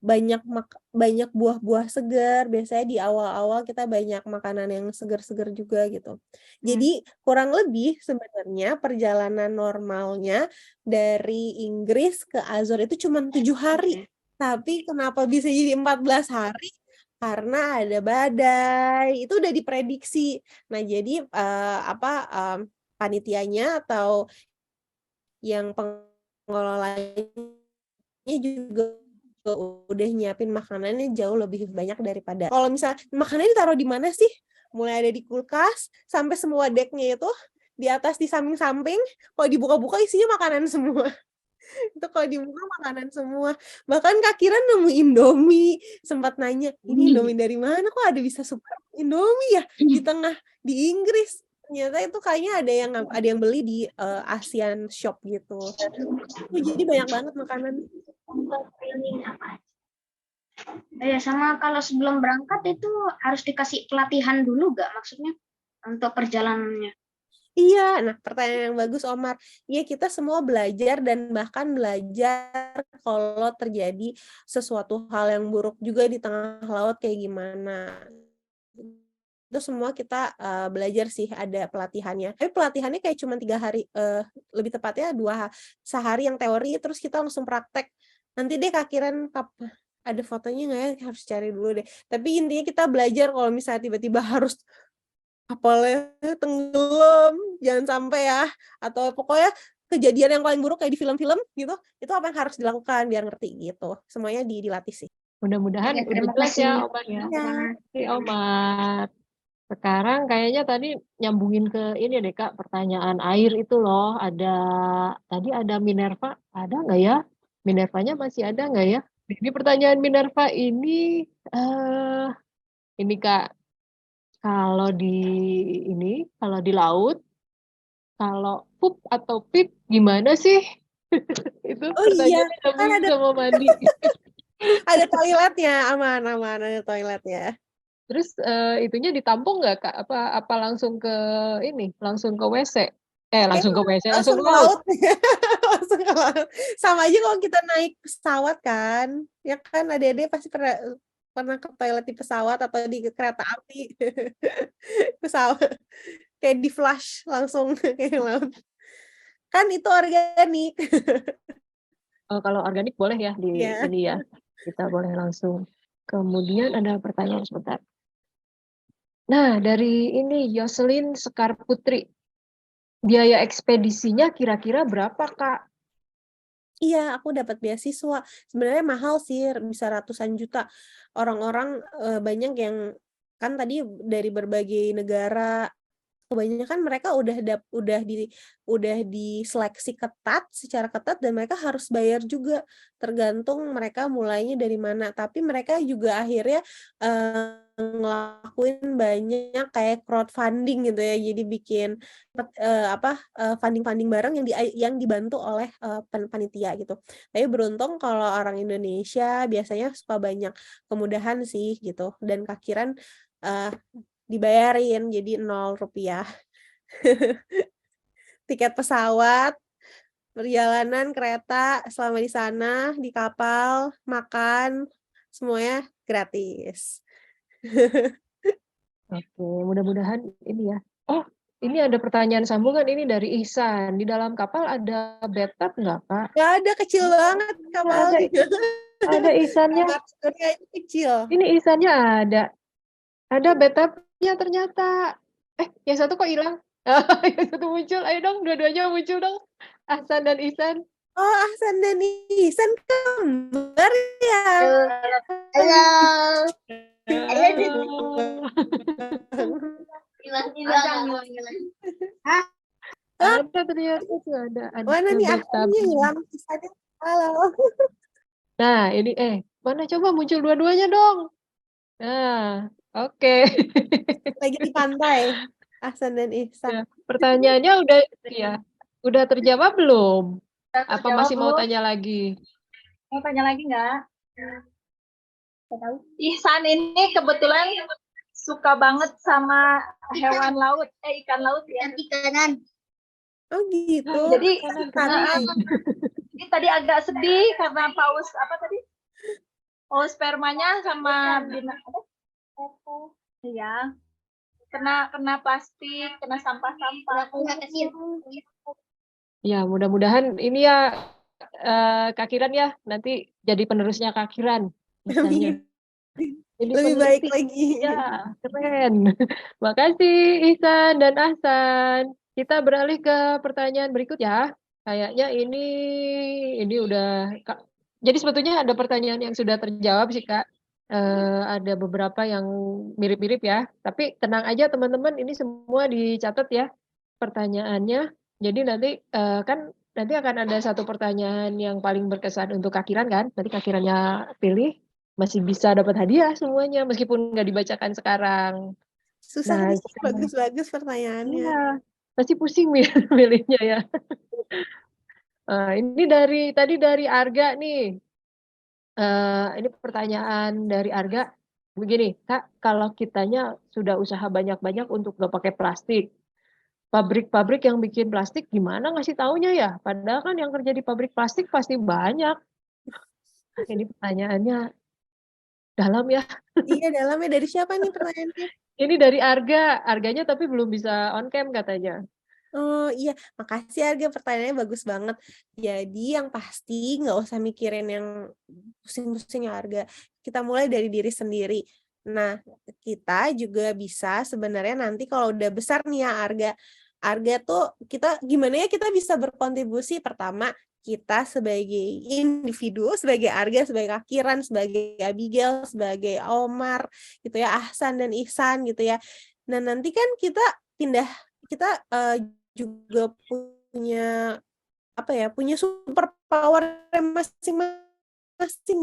banyak buah-buah segar. Biasanya di awal-awal kita banyak makanan yang segar-segar juga gitu. Jadi kurang lebih sebenarnya perjalanan normalnya dari Inggris ke Azor itu cuma 7 hari. Tapi kenapa bisa jadi 14 hari? Karena ada badai. Itu udah diprediksi. Nah, jadi panitianya atau yang pengelolanya juga udah nyiapin makanannya jauh lebih banyak daripada kalau misalnya makanannya ditaruh di mana sih? Mulai ada di kulkas sampai semua decknya itu di atas di samping-samping, kalau dibuka-buka isinya makanan semua. Itu kalau dibuka makanan semua. Bahkan Kak Kira nemu Indomie, sempat nanya, ini Indomie dari mana kok ada bisa super Indomie ya di Inggris. Ternyata itu kayaknya ada yang beli di Asian shop gitu. Jadi banyak banget makanan. Ya, sama kalau sebelum berangkat itu harus dikasih pelatihan dulu nggak maksudnya untuk perjalanannya? Iya, nah pertanyaan yang bagus Omar. Iya, kita semua belajar dan bahkan belajar kalau terjadi sesuatu hal yang buruk juga di tengah laut kayak gimana. Itu semua kita belajar sih, ada pelatihannya. Tapi pelatihannya kayak cuma 3 hari, lebih tepatnya sehari yang teori, terus kita langsung praktek. Nanti deh Kak Kiran ada fotonya nggak ya? Harus cari dulu deh. Tapi intinya kita belajar kalau misalnya tiba-tiba harus kapalnya tenggelam, jangan sampai ya. Atau pokoknya kejadian yang paling buruk kayak di film-film gitu, itu apa yang harus dilakukan biar ngerti gitu. Semuanya dilatih sih. Mudah-mudahan Ya, udah terima jelas kasih. ya Omar ya. Iya. Terima kasih Omar. Sekarang kayaknya tadi nyambungin ke ini deh Kak, pertanyaan air itu loh. Tadi ada Minerva, ada nggak ya? Minervanya masih ada nggak ya? Ini pertanyaan Minerva ini Kak, kalau di laut, kalau pup atau pip gimana sih? Itu Oh iya, pertanyaannya kan nyambung ada sama mandi. ada toiletnya, aman ada toiletnya. Terus itunya ditampung nggak Kak? Apa langsung ke WC? Langsung ke WC, langsung Langsung ke ke laut. laut. Langsung ke laut. Sama aja kalau kita naik pesawat kan. Ya kan Adek-adek pasti pernah ke toilet di pesawat atau di kereta api. Pesawat kayak di flush langsung ke laut. Kan itu organik. Kalau organik boleh ya Ya. ini ya. Kita boleh langsung. Kemudian ada pertanyaan sebentar. Nah, dari ini Yoselin Sekar Putri. Biaya ekspedisinya kira-kira berapa, Kak? Iya, aku dapat beasiswa. Sebenarnya mahal sih, bisa ratusan juta. Orang-orang banyak yang kan tadi dari berbagai negara, kebanyakan mereka udah diseleksi secara ketat dan mereka harus bayar juga tergantung mereka mulainya dari mana. Tapi mereka juga akhirnya ngelakuin banyak kayak crowdfunding gitu ya. Jadi bikin funding bareng yang dibantu oleh panitia gitu. Tapi beruntung kalau orang Indonesia biasanya suka banyak kemudahan sih gitu. Dan Kak Kiran dibayarin jadi 0 rupiah. Tiket pesawat, perjalanan kereta selama di sana, di kapal, makan, semuanya gratis. Oke, mudah-mudahan ini ya. Oh, ini ada pertanyaan sambungan ini dari Ihsan. Di dalam kapal ada bathtub nggak, Kak? Gak ada, kecil banget kapalnya. Ada Ihsannya. Kamar tidurnya itu kecil. Ini Ihsannya ada. Ada bathtubnya ternyata. Yang satu kok hilang? Yang satu muncul. Ayo dong, dua-duanya muncul dong. Ahsan dan Ihsan. Oh, Ahsan dan Ihsan kembar ya. Halo. Ada ternyata tuh ada Mana nih bathtub. akhirnya hilang Ihsannya. Halo. Nah, ini mana coba muncul dua-duanya dong. Nah, oke. Lagi di pantai. Ahsan dan Ihsan. Ya, pertanyaannya udah terjawab belum? Apa masih mau tanya lagi? Mau tanya lagi nggak? Ihsan ini kebetulan suka banget sama hewan laut, ikan laut ya. Ikanan. Oh gitu. Jadi Karena tadi agak sedih karena paus apa tadi? Oh, spermanya sama iya. Kena plastik, kena sampah-sampah. Ya, mudah-mudahan ini ya Kak Kiran ya nanti jadi penerusnya Kak Kiran misalnya. Amin. Jadi Lebih baik peneliti. lagi. Ya, keren. Makasih Ihsan dan Ahsan. Kita beralih ke pertanyaan berikut ya. Kayaknya ini udah jadi sebetulnya ada pertanyaan yang sudah terjawab sih Kak. Ada beberapa yang mirip-mirip ya. Tapi tenang aja teman-teman, ini semua dicatat ya pertanyaannya. Jadi nanti kan nanti akan ada satu pertanyaan yang paling berkesan untuk Kak Kiran kan. Nanti Kak Kirannya pilih, masih bisa dapat hadiah semuanya meskipun nggak dibacakan sekarang. Susah Nah, nih, sekarang bagus-bagus pertanyaannya. iya, pasti pusing milihnya ya. Ini tadi dari Arga nih. Ini pertanyaan dari Arga. Begini, Kak, kalau kitanya sudah usaha banyak-banyak untuk nggak pakai plastik, pabrik-pabrik yang bikin plastik gimana ngasih taunya ya? Padahal kan yang kerja di pabrik plastik pasti banyak. Ini pertanyaannya dalam ya. Iya, dalamnya dari siapa nih pertanyaannya? Ini dari Arganya tapi belum bisa on cam katanya. Oh iya, makasih Arga, pertanyaannya bagus banget. Jadi yang pasti nggak usah mikirin yang pusing-pusing ya Arga. Kita mulai dari diri sendiri. Nah, kita juga bisa sebenarnya nanti kalau udah besar nih ya Arga tuh kita gimana ya kita bisa berkontribusi. Pertama, kita sebagai individu, sebagai Arga, sebagai Kak Kiran, sebagai Abigail, sebagai Omar, gitu ya, Ahsan dan Ihsan gitu ya. Nah, nanti kan kita kita juga punya apa ya, punya super power masing-masing.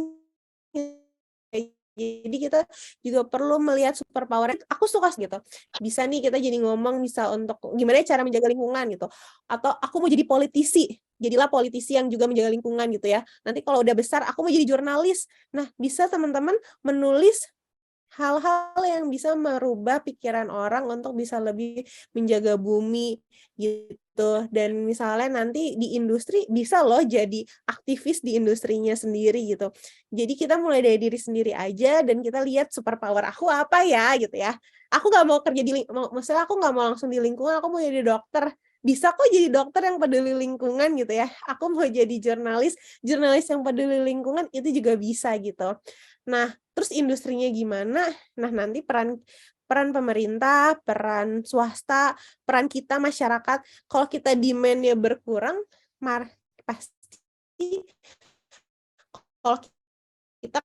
Jadi kita juga perlu melihat super power. Aku suka gitu. Bisa nih kita jadi ngomong bisa untuk gimana cara menjaga lingkungan gitu. Atau aku mau jadi politisi. Jadilah politisi yang juga menjaga lingkungan gitu ya. Nanti kalau udah besar aku mau jadi jurnalis. Nah, bisa teman-teman menulis hal-hal yang bisa merubah pikiran orang untuk bisa lebih menjaga bumi gitu. Dan misalnya nanti di industri bisa loh jadi aktivis di industrinya sendiri gitu. Jadi kita mulai dari diri sendiri aja dan kita lihat superpower aku apa ya gitu ya. Aku nggak mau kerja maksudnya aku nggak mau langsung di lingkungan, aku mau jadi dokter. Bisa kok jadi dokter yang peduli lingkungan gitu ya. Aku mau jadi jurnalis yang peduli lingkungan itu juga bisa gitu. Nah, terus industrinya gimana? Nah, nanti peran pemerintah, peran swasta, peran kita masyarakat. Kalau kita demand-nya berkurang, pasti kalau kita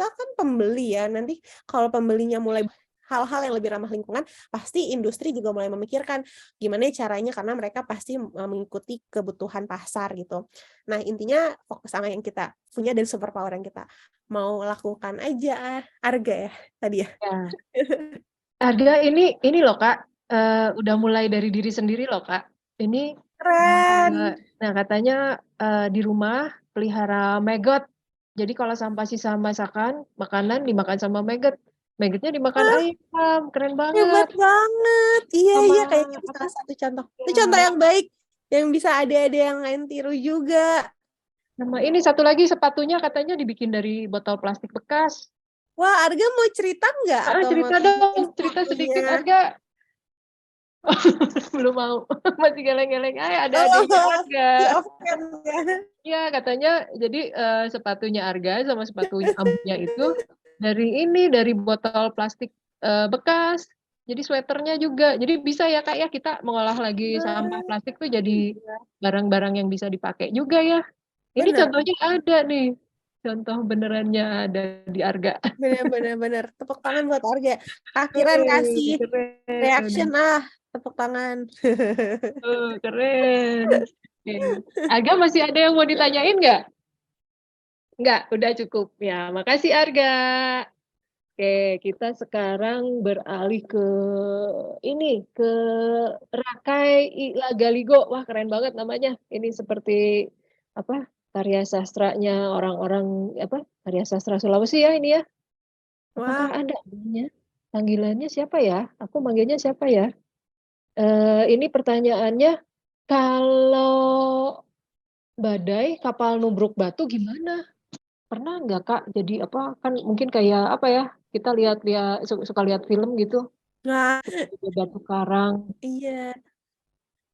kan pembeli ya. Nanti kalau pembelinya mulai hal-hal yang lebih ramah lingkungan, pasti industri juga mulai memikirkan gimana caranya karena mereka pasti mengikuti kebutuhan pasar gitu. Nah, intinya fokus sama yang kita punya dan superpower yang kita mau lakukan aja. Arga ya tadi ya. Ya. Arga ini loh Kak, udah mulai dari diri sendiri loh Kak. Ini Keren. nah katanya di rumah pelihara maggot. Jadi kalau sampah sisa masakan, makanan dimakan sama maggot. Maggotnya dimakan ayam. Keren Hebat banget. banget. Iya, Sama kayak gitu apa? salah satu contoh. Itu Ya, contoh yang baik yang bisa ada yang lain tiru juga. sama ini satu lagi sepatunya katanya dibikin dari botol plastik bekas. Wah, Arga mau cerita nggak atau mau Cerita tunjukin dong, cerita sedikit sepatunya? Arga. Belum mau, masih geleng-geleng. Ada Oh, adiknya Arga. ya oke ya. Ya katanya jadi sepatunya Arga sama sepatunya Ambunya itu dari botol plastik bekas. Jadi sweaternya juga. Jadi bisa ya Kak ya kita mengolah lagi sampah plastik tuh jadi barang-barang yang bisa dipakai juga ya. Ini Benar, contohnya ada nih. Contoh benerannya ada di Arga. benar. Tepuk tangan buat Arga. Akhiran kasih Keren. reaction tepuk tangan. Keren. Oke. Arga masih ada yang mau ditanyain nggak? Nggak, udah cukup. Ya, makasih Arga. Oke, kita sekarang beralih ke Rakai Lagaligo. Wah, keren banget namanya. Ini seperti apa? Karya sastranya orang-orang karya sastra Sulawesi ya ini ya. Apakah Wah, ada namanya? Panggilannya siapa ya? Aku manggilnya siapa ya? Ini pertanyaannya, kalau badai kapal nubruk batu gimana? pernah nggak Kak jadi apa kan mungkin kayak apa ya kita lihat-lihat suka lihat film gitu Nah, ada batu karang iya.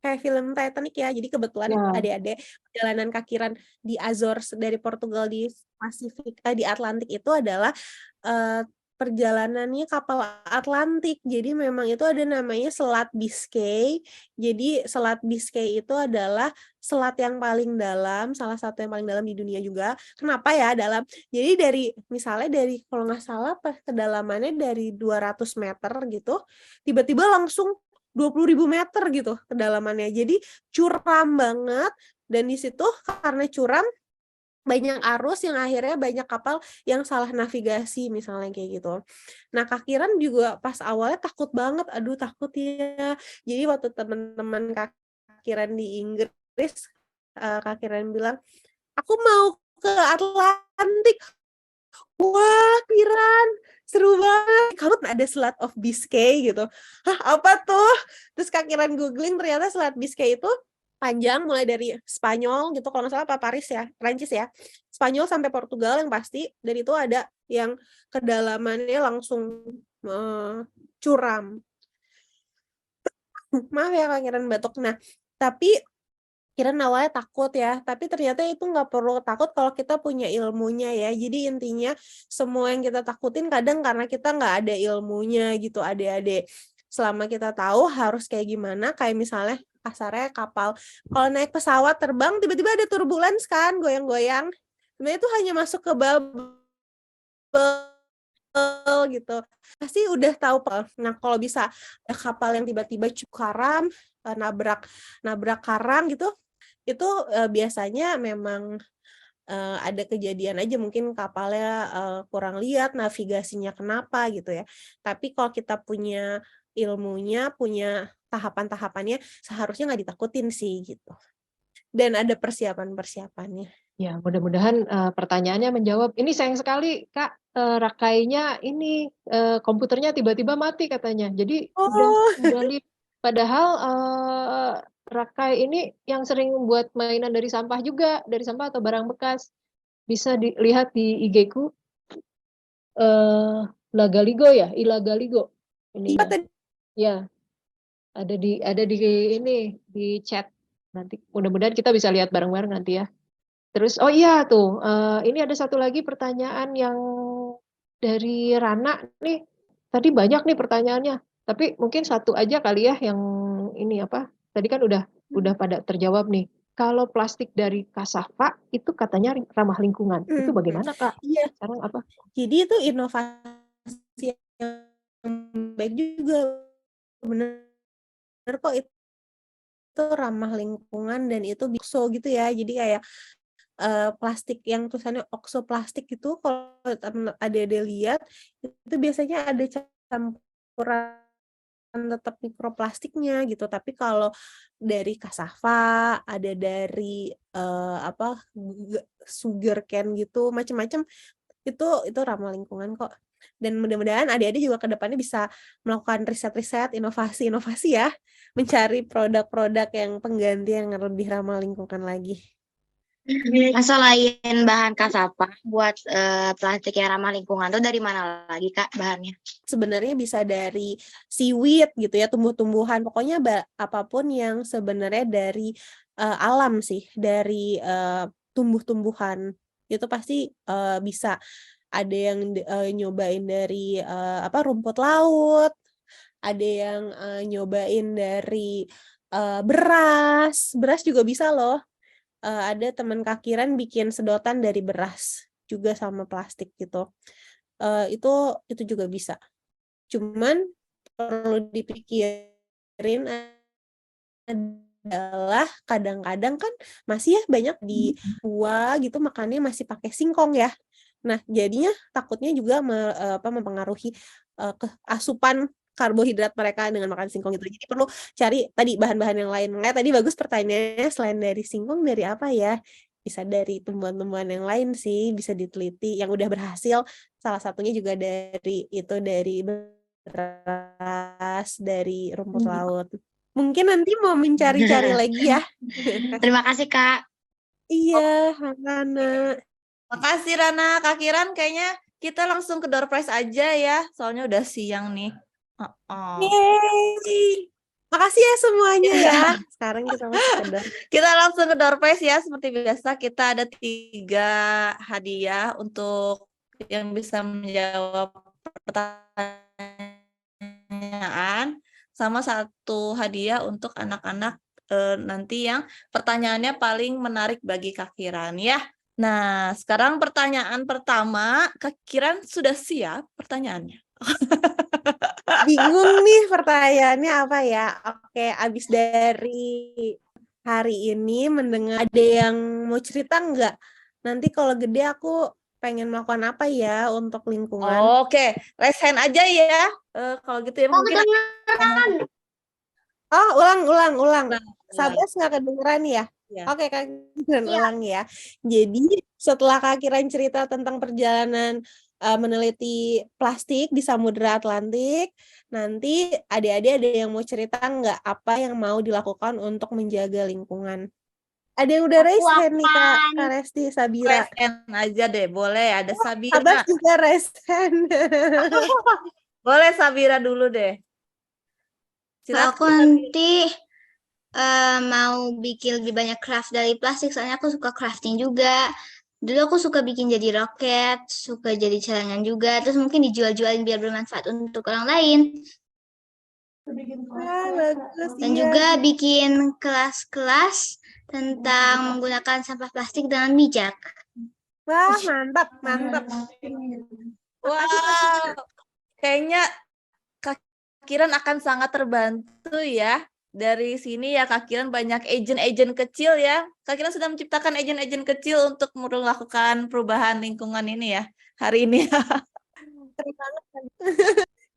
Kayak film Titanic ya. Jadi kebetulan ya adik-adik perjalanan kakiran di Azores dari Portugal di Pasifik di Atlantik itu adalah eh, perjalanannya kapal Atlantik. Jadi memang itu ada namanya Selat Biscay. Jadi Selat Biscay itu adalah selat yang paling dalam, salah satu yang paling dalam di dunia juga. Kenapa ya dalam? Jadi misalnya dari kalau nggak salah kedalamannya dari 200 meter gitu, tiba-tiba langsung 20.000 meter gitu kedalamannya. Jadi curam banget dan di situ karena curam banyak arus yang akhirnya banyak kapal yang salah navigasi misalnya kayak gitu. Nah, Kakiran juga pas awalnya takut banget, aduh takut ya. Jadi waktu teman-teman Kakiran di Inggris, Kakiran bilang, aku mau ke Atlantik. Wah, Kiran, seru banget. Kamu ada Selat of Biscay gitu. Hah, apa tuh? Terus Kak Kiran googling, ternyata Selat Biscay itu panjang mulai dari Spanyol gitu, kalau nggak salah apa Paris ya, Prancis ya. Spanyol sampai Portugal yang pasti, dan itu ada yang kedalamannya langsung curam. Maaf ya Kak Kiran batuk. Nah, tapi Kiran awalnya takut ya, tapi ternyata itu nggak perlu takut kalau kita punya ilmunya ya. Jadi intinya semua yang kita takutin kadang karena kita nggak ada ilmunya gitu adik-adik. Selama kita tahu harus kayak gimana, kayak misalnya kasarnya kapal. Kalau naik pesawat terbang, tiba-tiba ada turbulence kan, goyang-goyang. Sebenarnya itu hanya masuk ke bubble gitu. Pasti udah tahu. Nah, kalau bisa ada kapal yang tiba-tiba karam, nabrak karang gitu, itu biasanya memang ada kejadian aja mungkin kapalnya kurang lihat navigasinya kenapa gitu ya. Tapi kalau kita punya ilmunya, punya tahapan-tahapannya, seharusnya nggak ditakutin sih gitu. Dan ada persiapan-persiapannya. ya mudah-mudahan pertanyaannya menjawab ini sayang sekali Kak rakainya ini komputernya tiba-tiba mati katanya jadi udah lihat padahal rakai ini yang sering buat mainan dari sampah juga dari sampah atau barang bekas bisa dilihat di IG-ku Lagaligo ya Ilagaligo ininya ya ada di ini di chat nanti mudah-mudahan kita bisa lihat bareng-bareng nanti ya terus oh iya tuh ini ada satu lagi pertanyaan yang dari Rana nih tadi banyak nih pertanyaannya tapi mungkin satu aja kali ya yang ini apa tadi kan udah pada terjawab nih kalau plastik dari Kasava itu katanya ramah lingkungan itu bagaimana Kak? Iya. Sekarang apa? Jadi itu inovasi yang baik juga benar kok itu ramah lingkungan dan itu bisa gitu ya jadi kayak plastik yang tulisannya oksoplastik itu kalau ada lihat itu biasanya ada campuran tetap mikroplastiknya gitu tapi kalau dari Kasava ada dari sugar cane gitu macam-macam itu ramah lingkungan kok. Dan mudah-mudahan adik-adik juga ke depannya bisa melakukan riset-riset, inovasi-inovasi ya, mencari produk-produk yang pengganti yang lebih ramah lingkungan lagi. Selain bahan kasapa buat plastik yang ramah lingkungan tuh dari mana lagi Kak bahannya? Sebenarnya bisa dari seaweed gitu ya, tumbuh-tumbuhan, pokoknya apapun yang sebenarnya dari alam sih, dari tumbuh-tumbuhan itu pasti bisa. Ada yang nyobain dari rumput laut, ada yang nyobain dari beras juga bisa loh. Ada teman Kakiran bikin sedotan dari beras juga sama plastik gitu. Itu juga bisa. Cuman perlu dipikirin adalah kadang-kadang kan masih ya banyak di gua gitu makannya masih pakai singkong ya. Nah, jadinya takutnya juga mempengaruhi asupan karbohidrat mereka dengan makan singkong itu. Jadi perlu cari tadi bahan-bahan yang lain. Makanya tadi bagus pertanyaannya selain dari singkong dari apa ya? Bisa dari tumbuhan-tumbuhan yang lain sih, bisa diteliti yang udah berhasil. Salah satunya juga dari beras, dari rumput laut. Mungkin nanti mau mencari-cari lagi ya. Terima kasih Kak. Iya, Hana. Makasih Rana, Kak Kiran kayaknya kita langsung ke door prize aja ya, soalnya udah siang nih. Yeay. Makasih ya semuanya ya. Sekarang kita masuk ke door. Kita langsung ke door prize ya, seperti biasa kita ada 3 hadiah untuk yang bisa menjawab pertanyaan, sama 1 hadiah untuk anak-anak nanti yang pertanyaannya paling menarik bagi Kak Kiran ya. Nah, sekarang pertanyaan pertama, Kak Kiran sudah siap pertanyaannya? Bingung nih pertanyaannya apa ya? Oke, abis dari hari ini mendengar ada yang mau cerita nggak? Nanti kalau gede aku pengen melakukan apa ya untuk lingkungan? Oke, raise hand aja ya. Kalau gitu ya Oh, mungkin. kedengeran. Oh, ulang. Ulang. Sabes nggak kedengeran ya? Ya. Oke, Kak Kiran Iya. ulang ya. Jadi setelah Kak Kiran cerita tentang perjalanan meneliti plastik di Samudra Atlantik, nanti adik-adik ada yang mau cerita nggak apa yang mau dilakukan untuk menjaga lingkungan? Ada yang udah raise hand nih Kak Resti, Sabira. Raise hand aja deh, boleh. Ada Sabira. Sabes juga raise hand. Boleh Sabira dulu deh. Aku nanti mau bikin lebih banyak craft dari plastik, soalnya aku suka crafting juga. Dulu aku suka bikin jadi roket, suka jadi celengan juga, terus mungkin dijual-jualin biar bermanfaat untuk orang lain. Bagus, Dan iya. juga bikin kelas-kelas tentang menggunakan sampah plastik dengan bijak. Wah, mantap. Wow, kayaknya Kak Kiran akan sangat terbantu ya. Dari sini ya Kak Kiran banyak agent-agent kecil ya. Kak Kiran sudah menciptakan agent-agent kecil untuk melakukan perubahan lingkungan ini ya hari ini.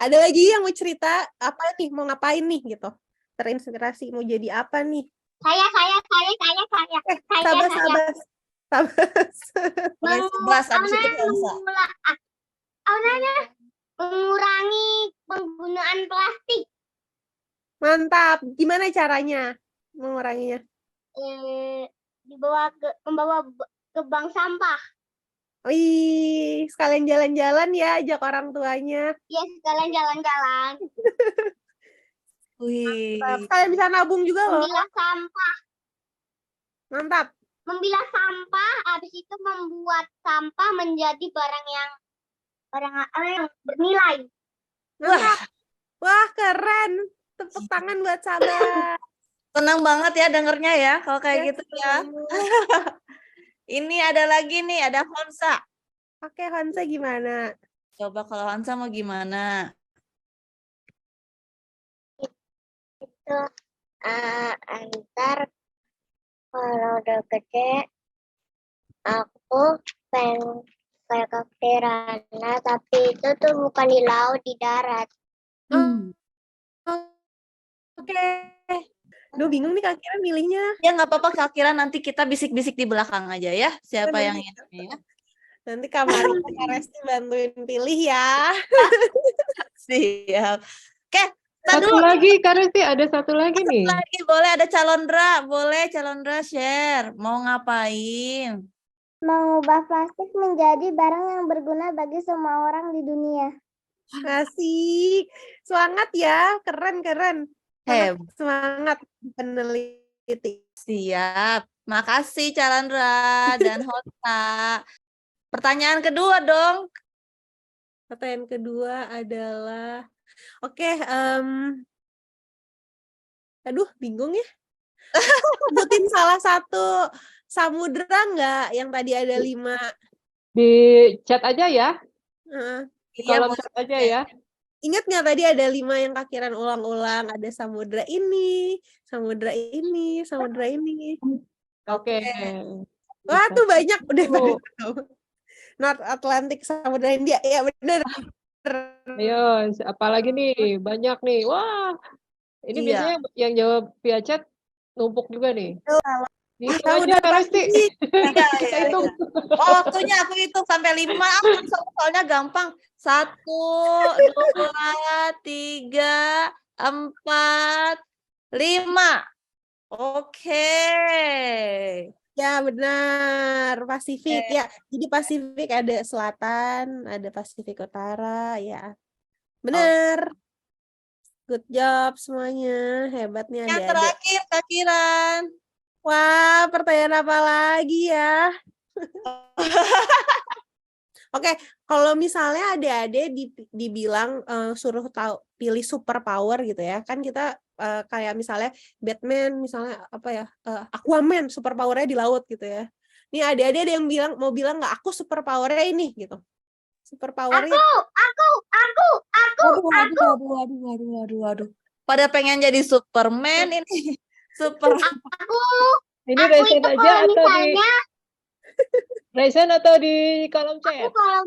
Ada lagi yang mau cerita apa nih, mau ngapain nih gitu? Terinspirasi mau jadi apa nih? Saya. Sabas. Bahas abis itu Elsa. Mengurangi penggunaan plastik. Mantap. Gimana caranya menguranginya? Membawa ke bank sampah. Wih, sekalian jalan-jalan ya, ajak orang tuanya. Ya, sekalian jalan-jalan. Wih. Sekalian bisa nabung juga loh. Memilah sampah. Mantap. Memilah sampah, habis itu membuat sampah menjadi barang yang bernilai. Wah, keren. Tepuk tangan buat Sabas. Senang banget ya dengernya ya kalau kayak gitu ya. Ini ada lagi nih, ada Honsa. Oke, Hansa gimana? Coba kalau Honsa mau gimana? Itu antar kalau udah gede aku pengen kayak Kak Tirana, tapi itu tuh bukan di laut, di darat. Oke. Duh, bingung nih Kak Kira milihnya. Ya nggak apa-apa Kak Kiran, nanti kita bisik-bisik di belakang aja ya. Siapa yang ini ya? Nanti Kak Marika, Kak Resti bantuin pilih ya. Siap. Oke, Satu lagi, Kak Resti, ada satu lagi nih. lagi boleh ada Calondra, boleh Calondra share. Mau ngapain? Mengubah plastik menjadi barang yang berguna bagi semua orang di dunia. Asik. Semangat ya, keren. Semangat peneliti. Siap. Makasih Calondra dan Hota. Pertanyaan kedua dong. Pertanyaan kedua adalah, oke, aduh bingung ya. Sebutin salah satu samudra nggak yang tadi ada 5? Di chat aja ya. Di Iya, kolom chat aja ya. Ingat nggak tadi ada 5 yang Kak Kiran ulang-ulang? Ada samudra ini, samudra ini, samudra ini. Oke. Wah, tuh banyak udah pada tahu. North Atlantic, Samudra India. Ya benar. Ayo, apalagi nih? Banyak nih. Wah, ini Iya. biasanya yang jawab via chat numpuk juga nih. Hitung Tahu aja, Kak Resti. Iya, Kita iya, hitung. Oh, waktunya aku hitung sampai 5. Soalnya gampang. 1, 2, 3, 4, 5. Oke. Ya, benar. Pasifik ya. Jadi Pasifik ada selatan, ada Pasifik Utara ya. Benar. Good job semuanya. Hebat nih Yang adik-adik. terakhir Kak Kiran. Wah, pertanyaan apa lagi ya? Oke, kalau misalnya adik-adik dibilang suruh pilih super power gitu ya, kan kita kayak misalnya Batman, misalnya apa ya, Aquaman super powernya di laut gitu ya. Nih adik-adik ada yang mau bilang nggak, aku super powernya ini gitu. Super powernya. Waduh. Pada pengen jadi Superman ini. Super. Ini Aku Resen itu aja kalau atau di misalnya Resen atau di kolom aku chat? kalau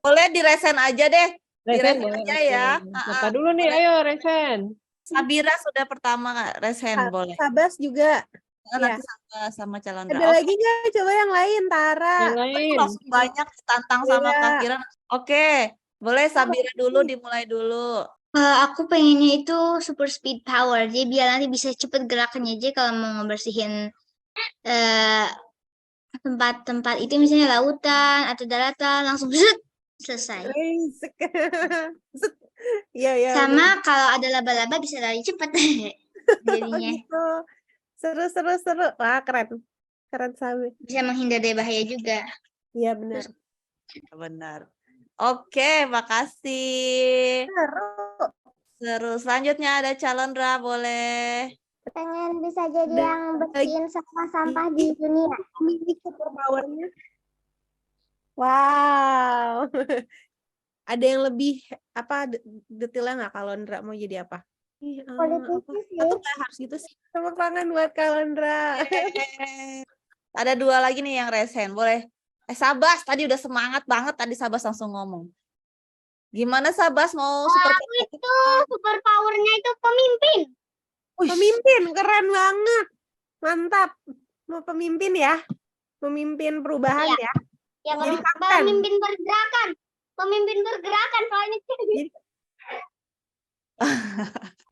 Boleh diresen aja deh. Resen Diresen boleh. aja Oke. ya. Siapa dulu nih? Boleh. Ayo Resen. Sabira sudah pertama Kak. Resen boleh. Sabas juga. Nanti sama Calondra. Ada lagi nggak? Coba yang lain, Tara. Yang lain. Langsung banyak ditantang sama Kak Kiran. Oke. Boleh Sabira dulu, dimulai dulu. Aku pengennya itu super speed power, jadi biar nanti bisa cepet gerakannya aja kalau mau ngebersihin tempat-tempat itu misalnya lautan atau daratan langsung zut, selesai. Zet. Iya. Sama kalau ada laba-laba bisa lari cepet Oh jadinya. gitu. Seru. Wah, keren. Keren Sabi. Bisa menghindar dari bahaya juga. Iya, benar. Benar. Oke, makasih. Seru. Selanjutnya ada Calondra, boleh. pengen bisa jadi yang bersihin sampah-sampah di dunia. Memiliki super powernya. Wow. Ada yang lebih detailnya nggak kalau Ndra mau jadi apa? Politisi sih. Atau nggak harus gitu sih? Tepuk tangan buat Kalendra. Ada 2 lagi nih yang resen, boleh. Sabas, tadi udah semangat banget tadi Sabas langsung ngomong. Gimana Sabas mau super Aku itu super powernya itu pemimpin. Pemimpin, keren banget. Mantap. Mau pemimpin ya? Pemimpin perubahan ya? Ya, Jadi kapten. pemimpin bergerakan. Pemimpin bergerakan soalnya.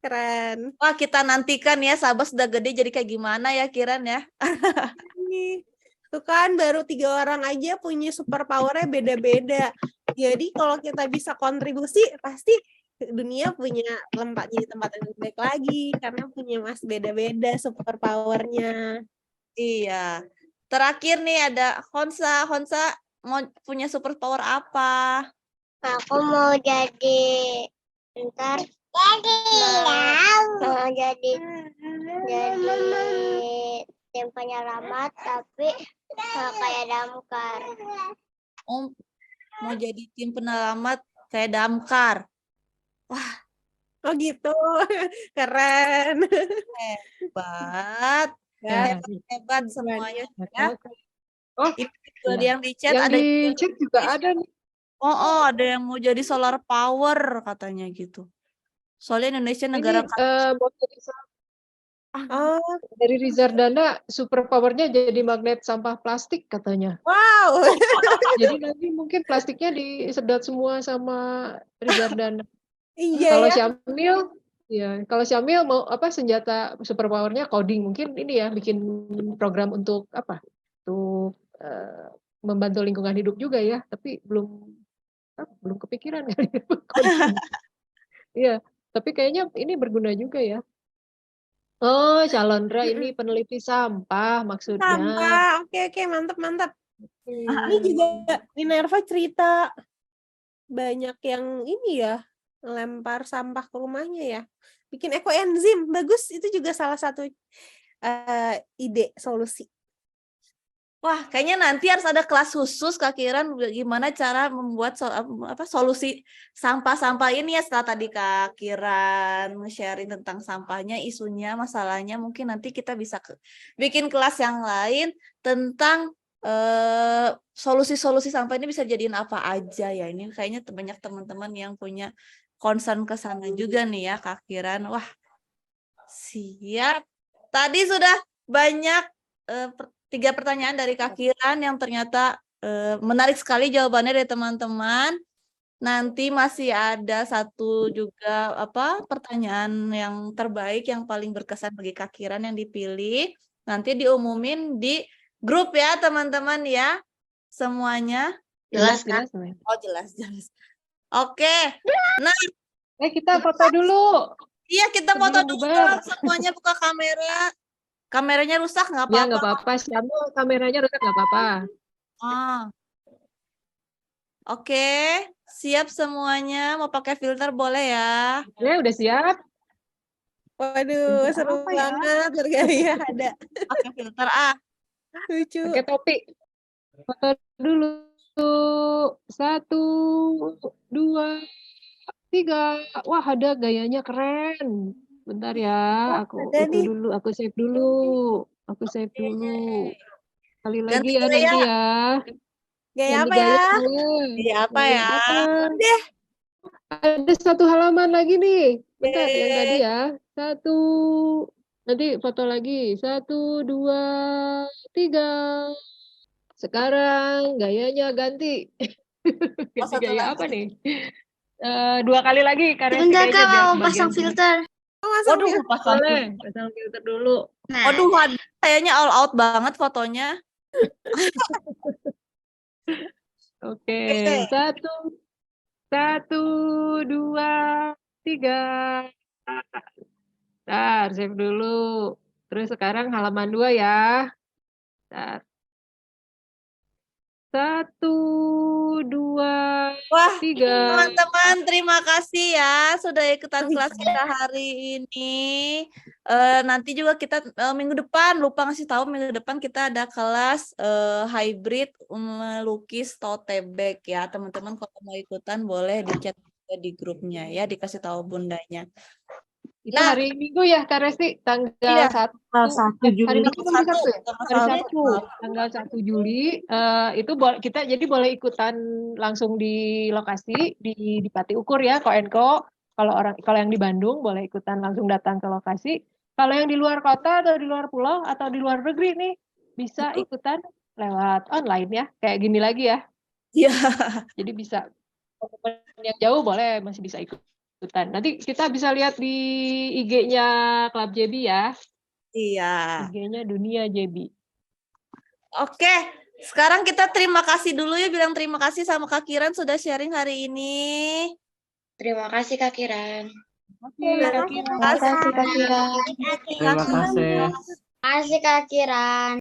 Keren. Wah, kita nantikan ya Sabas udah gede jadi kayak gimana ya Kiran ya. Nih, tuh kan baru 3 orang aja punya super powernya beda-beda. Jadi kalau kita bisa kontribusi, pasti dunia punya jadi tempat yang lebih baik lagi karena punya beda-beda super powernya. Iya. Terakhir nih ada Honsa. Honsa mau punya super power apa? Aku mau jadi mau jadi tim penyelamat tapi kayak damkar. Oh, mau jadi tim penyelamat kayak damkar. Wah, Oh gitu. Keren. hebat. Hebat semuanya ya. Oh, Itu yang di chat yang ada di chat juga ada nih. Oh, ada yang mau jadi solar power katanya gitu. Soalnya Indonesia negara Ini mau jadi dari Rizardana super powernya jadi magnet sampah plastik katanya. Wow. Jadi nanti mungkin plastiknya disedot semua sama Rizardana. Iya Kalau ya. Syamil, ya kalau Syamil mau apa senjata super powernya coding, mungkin ini ya bikin program untuk apa? Untuk membantu lingkungan hidup juga ya, tapi belum kepikiran kali ya. Iya, tapi kayaknya ini berguna juga ya. Oh, Calondra ini peneliti sampah maksudnya. Sampah. Oke, mantap. Ini juga Minerva cerita banyak yang ini ya, lempar sampah ke rumahnya ya. Bikin ekoenzim, bagus. Itu juga salah satu ide solusi. Wah, kayaknya nanti harus ada kelas khusus Kak Kiran gimana cara membuat solusi sampah-sampah ini ya. Setelah tadi Kak Kiran sharing tentang sampahnya, isunya, masalahnya, mungkin nanti kita bisa bikin kelas yang lain tentang solusi-solusi sampah ini bisa jadiin apa aja ya. Ini kayaknya banyak teman-teman yang punya concern ke sana juga nih ya Kak Kiran. Wah, siap. Tadi sudah banyak 3 pertanyaan dari Kak Kiran yang ternyata menarik sekali jawabannya dari teman-teman. Nanti masih ada 1 juga pertanyaan yang terbaik yang paling berkesan bagi Kak Kiran yang dipilih. Nanti diumumin di grup ya teman-teman ya. Semuanya. Jelas, Jelas, jelas. Oh jelas. Oke. Nah, Kita foto dulu. iya kita foto Sebelum dulu bubar. dong. Semuanya buka kamera. Kameranya rusak nggak Ya, apa-apa. nggak apa-apa. Syamul kameranya rusak nggak apa-apa. Ah. Oke, siap semuanya. Mau pakai filter boleh ya. Ya, udah siap. Waduh, Pinter seru apa ya? banget bergaya ada. Pakai filter ah. Lucu. Pakai topi. Foto dulu. 1, 2, 3. Wah, ada gayanya keren. Bentar ya, aku ada itu nih. dulu, aku save dulu. Aku save dulu. Kali lagi Ganti ya gaya. nanti ya. Gaya Ganti apa gaya ya? boleh. Gaya apa Gaya ya? apa? Deh. Ada 1 halaman lagi nih. Bentar, yang tadi Deh. ya. 1. Nanti foto lagi. 1, 2, 3. Sekarang gayanya ganti. Oh, Ganti satu gaya lagi. apa nih? 2 kali lagi karena Sebentar kayaknya Kak, biar mau kebagian pasang semua. filter. Waduh, pasang Boleh, pasang filter dulu. Nah, Waduh, kayaknya all out banget fotonya. Oke, Oke. 1, 2, 3. Ntar, save dulu. Terus sekarang halaman 2 ya. Ntar. 1, 2, Wah, 3. teman-teman, terima kasih ya sudah ikutan kelas kita hari ini. Nanti juga kita minggu depan, lupa ngasih tahu minggu depan kita ada kelas hybrid melukis tote bag ya. Teman-teman kalau mau ikutan boleh di chat di grupnya ya, dikasih tahu bundanya. Itu Nah, hari Minggu ya, Kak Resti, tanggal iya. 1. Hari Minggu atau hari Sabtu ya? Hari Sabtu. Sabtu, tanggal 1 Juli. Itu kita jadi boleh ikutan langsung di lokasi di Pati Ukur ya, Koenko. Kalau yang di Bandung boleh ikutan langsung datang ke lokasi. Kalau yang di luar kota atau di luar pulau atau di luar negeri nih bisa ikutan lewat online ya, kayak gini lagi ya. Iya. Jadi bisa yang jauh boleh masih bisa ikutan. Nanti kita bisa lihat di IG-nya Club JB ya. Iya. IG-nya Dunia JB. Oke, sekarang kita terima kasih dulu ya, bilang terima kasih sama Kak Kiran sudah sharing hari ini. Terima kasih Kak Kiran. Terima kasih Kak Kiran. Terima kasih. Terima kasih Kak Kiran.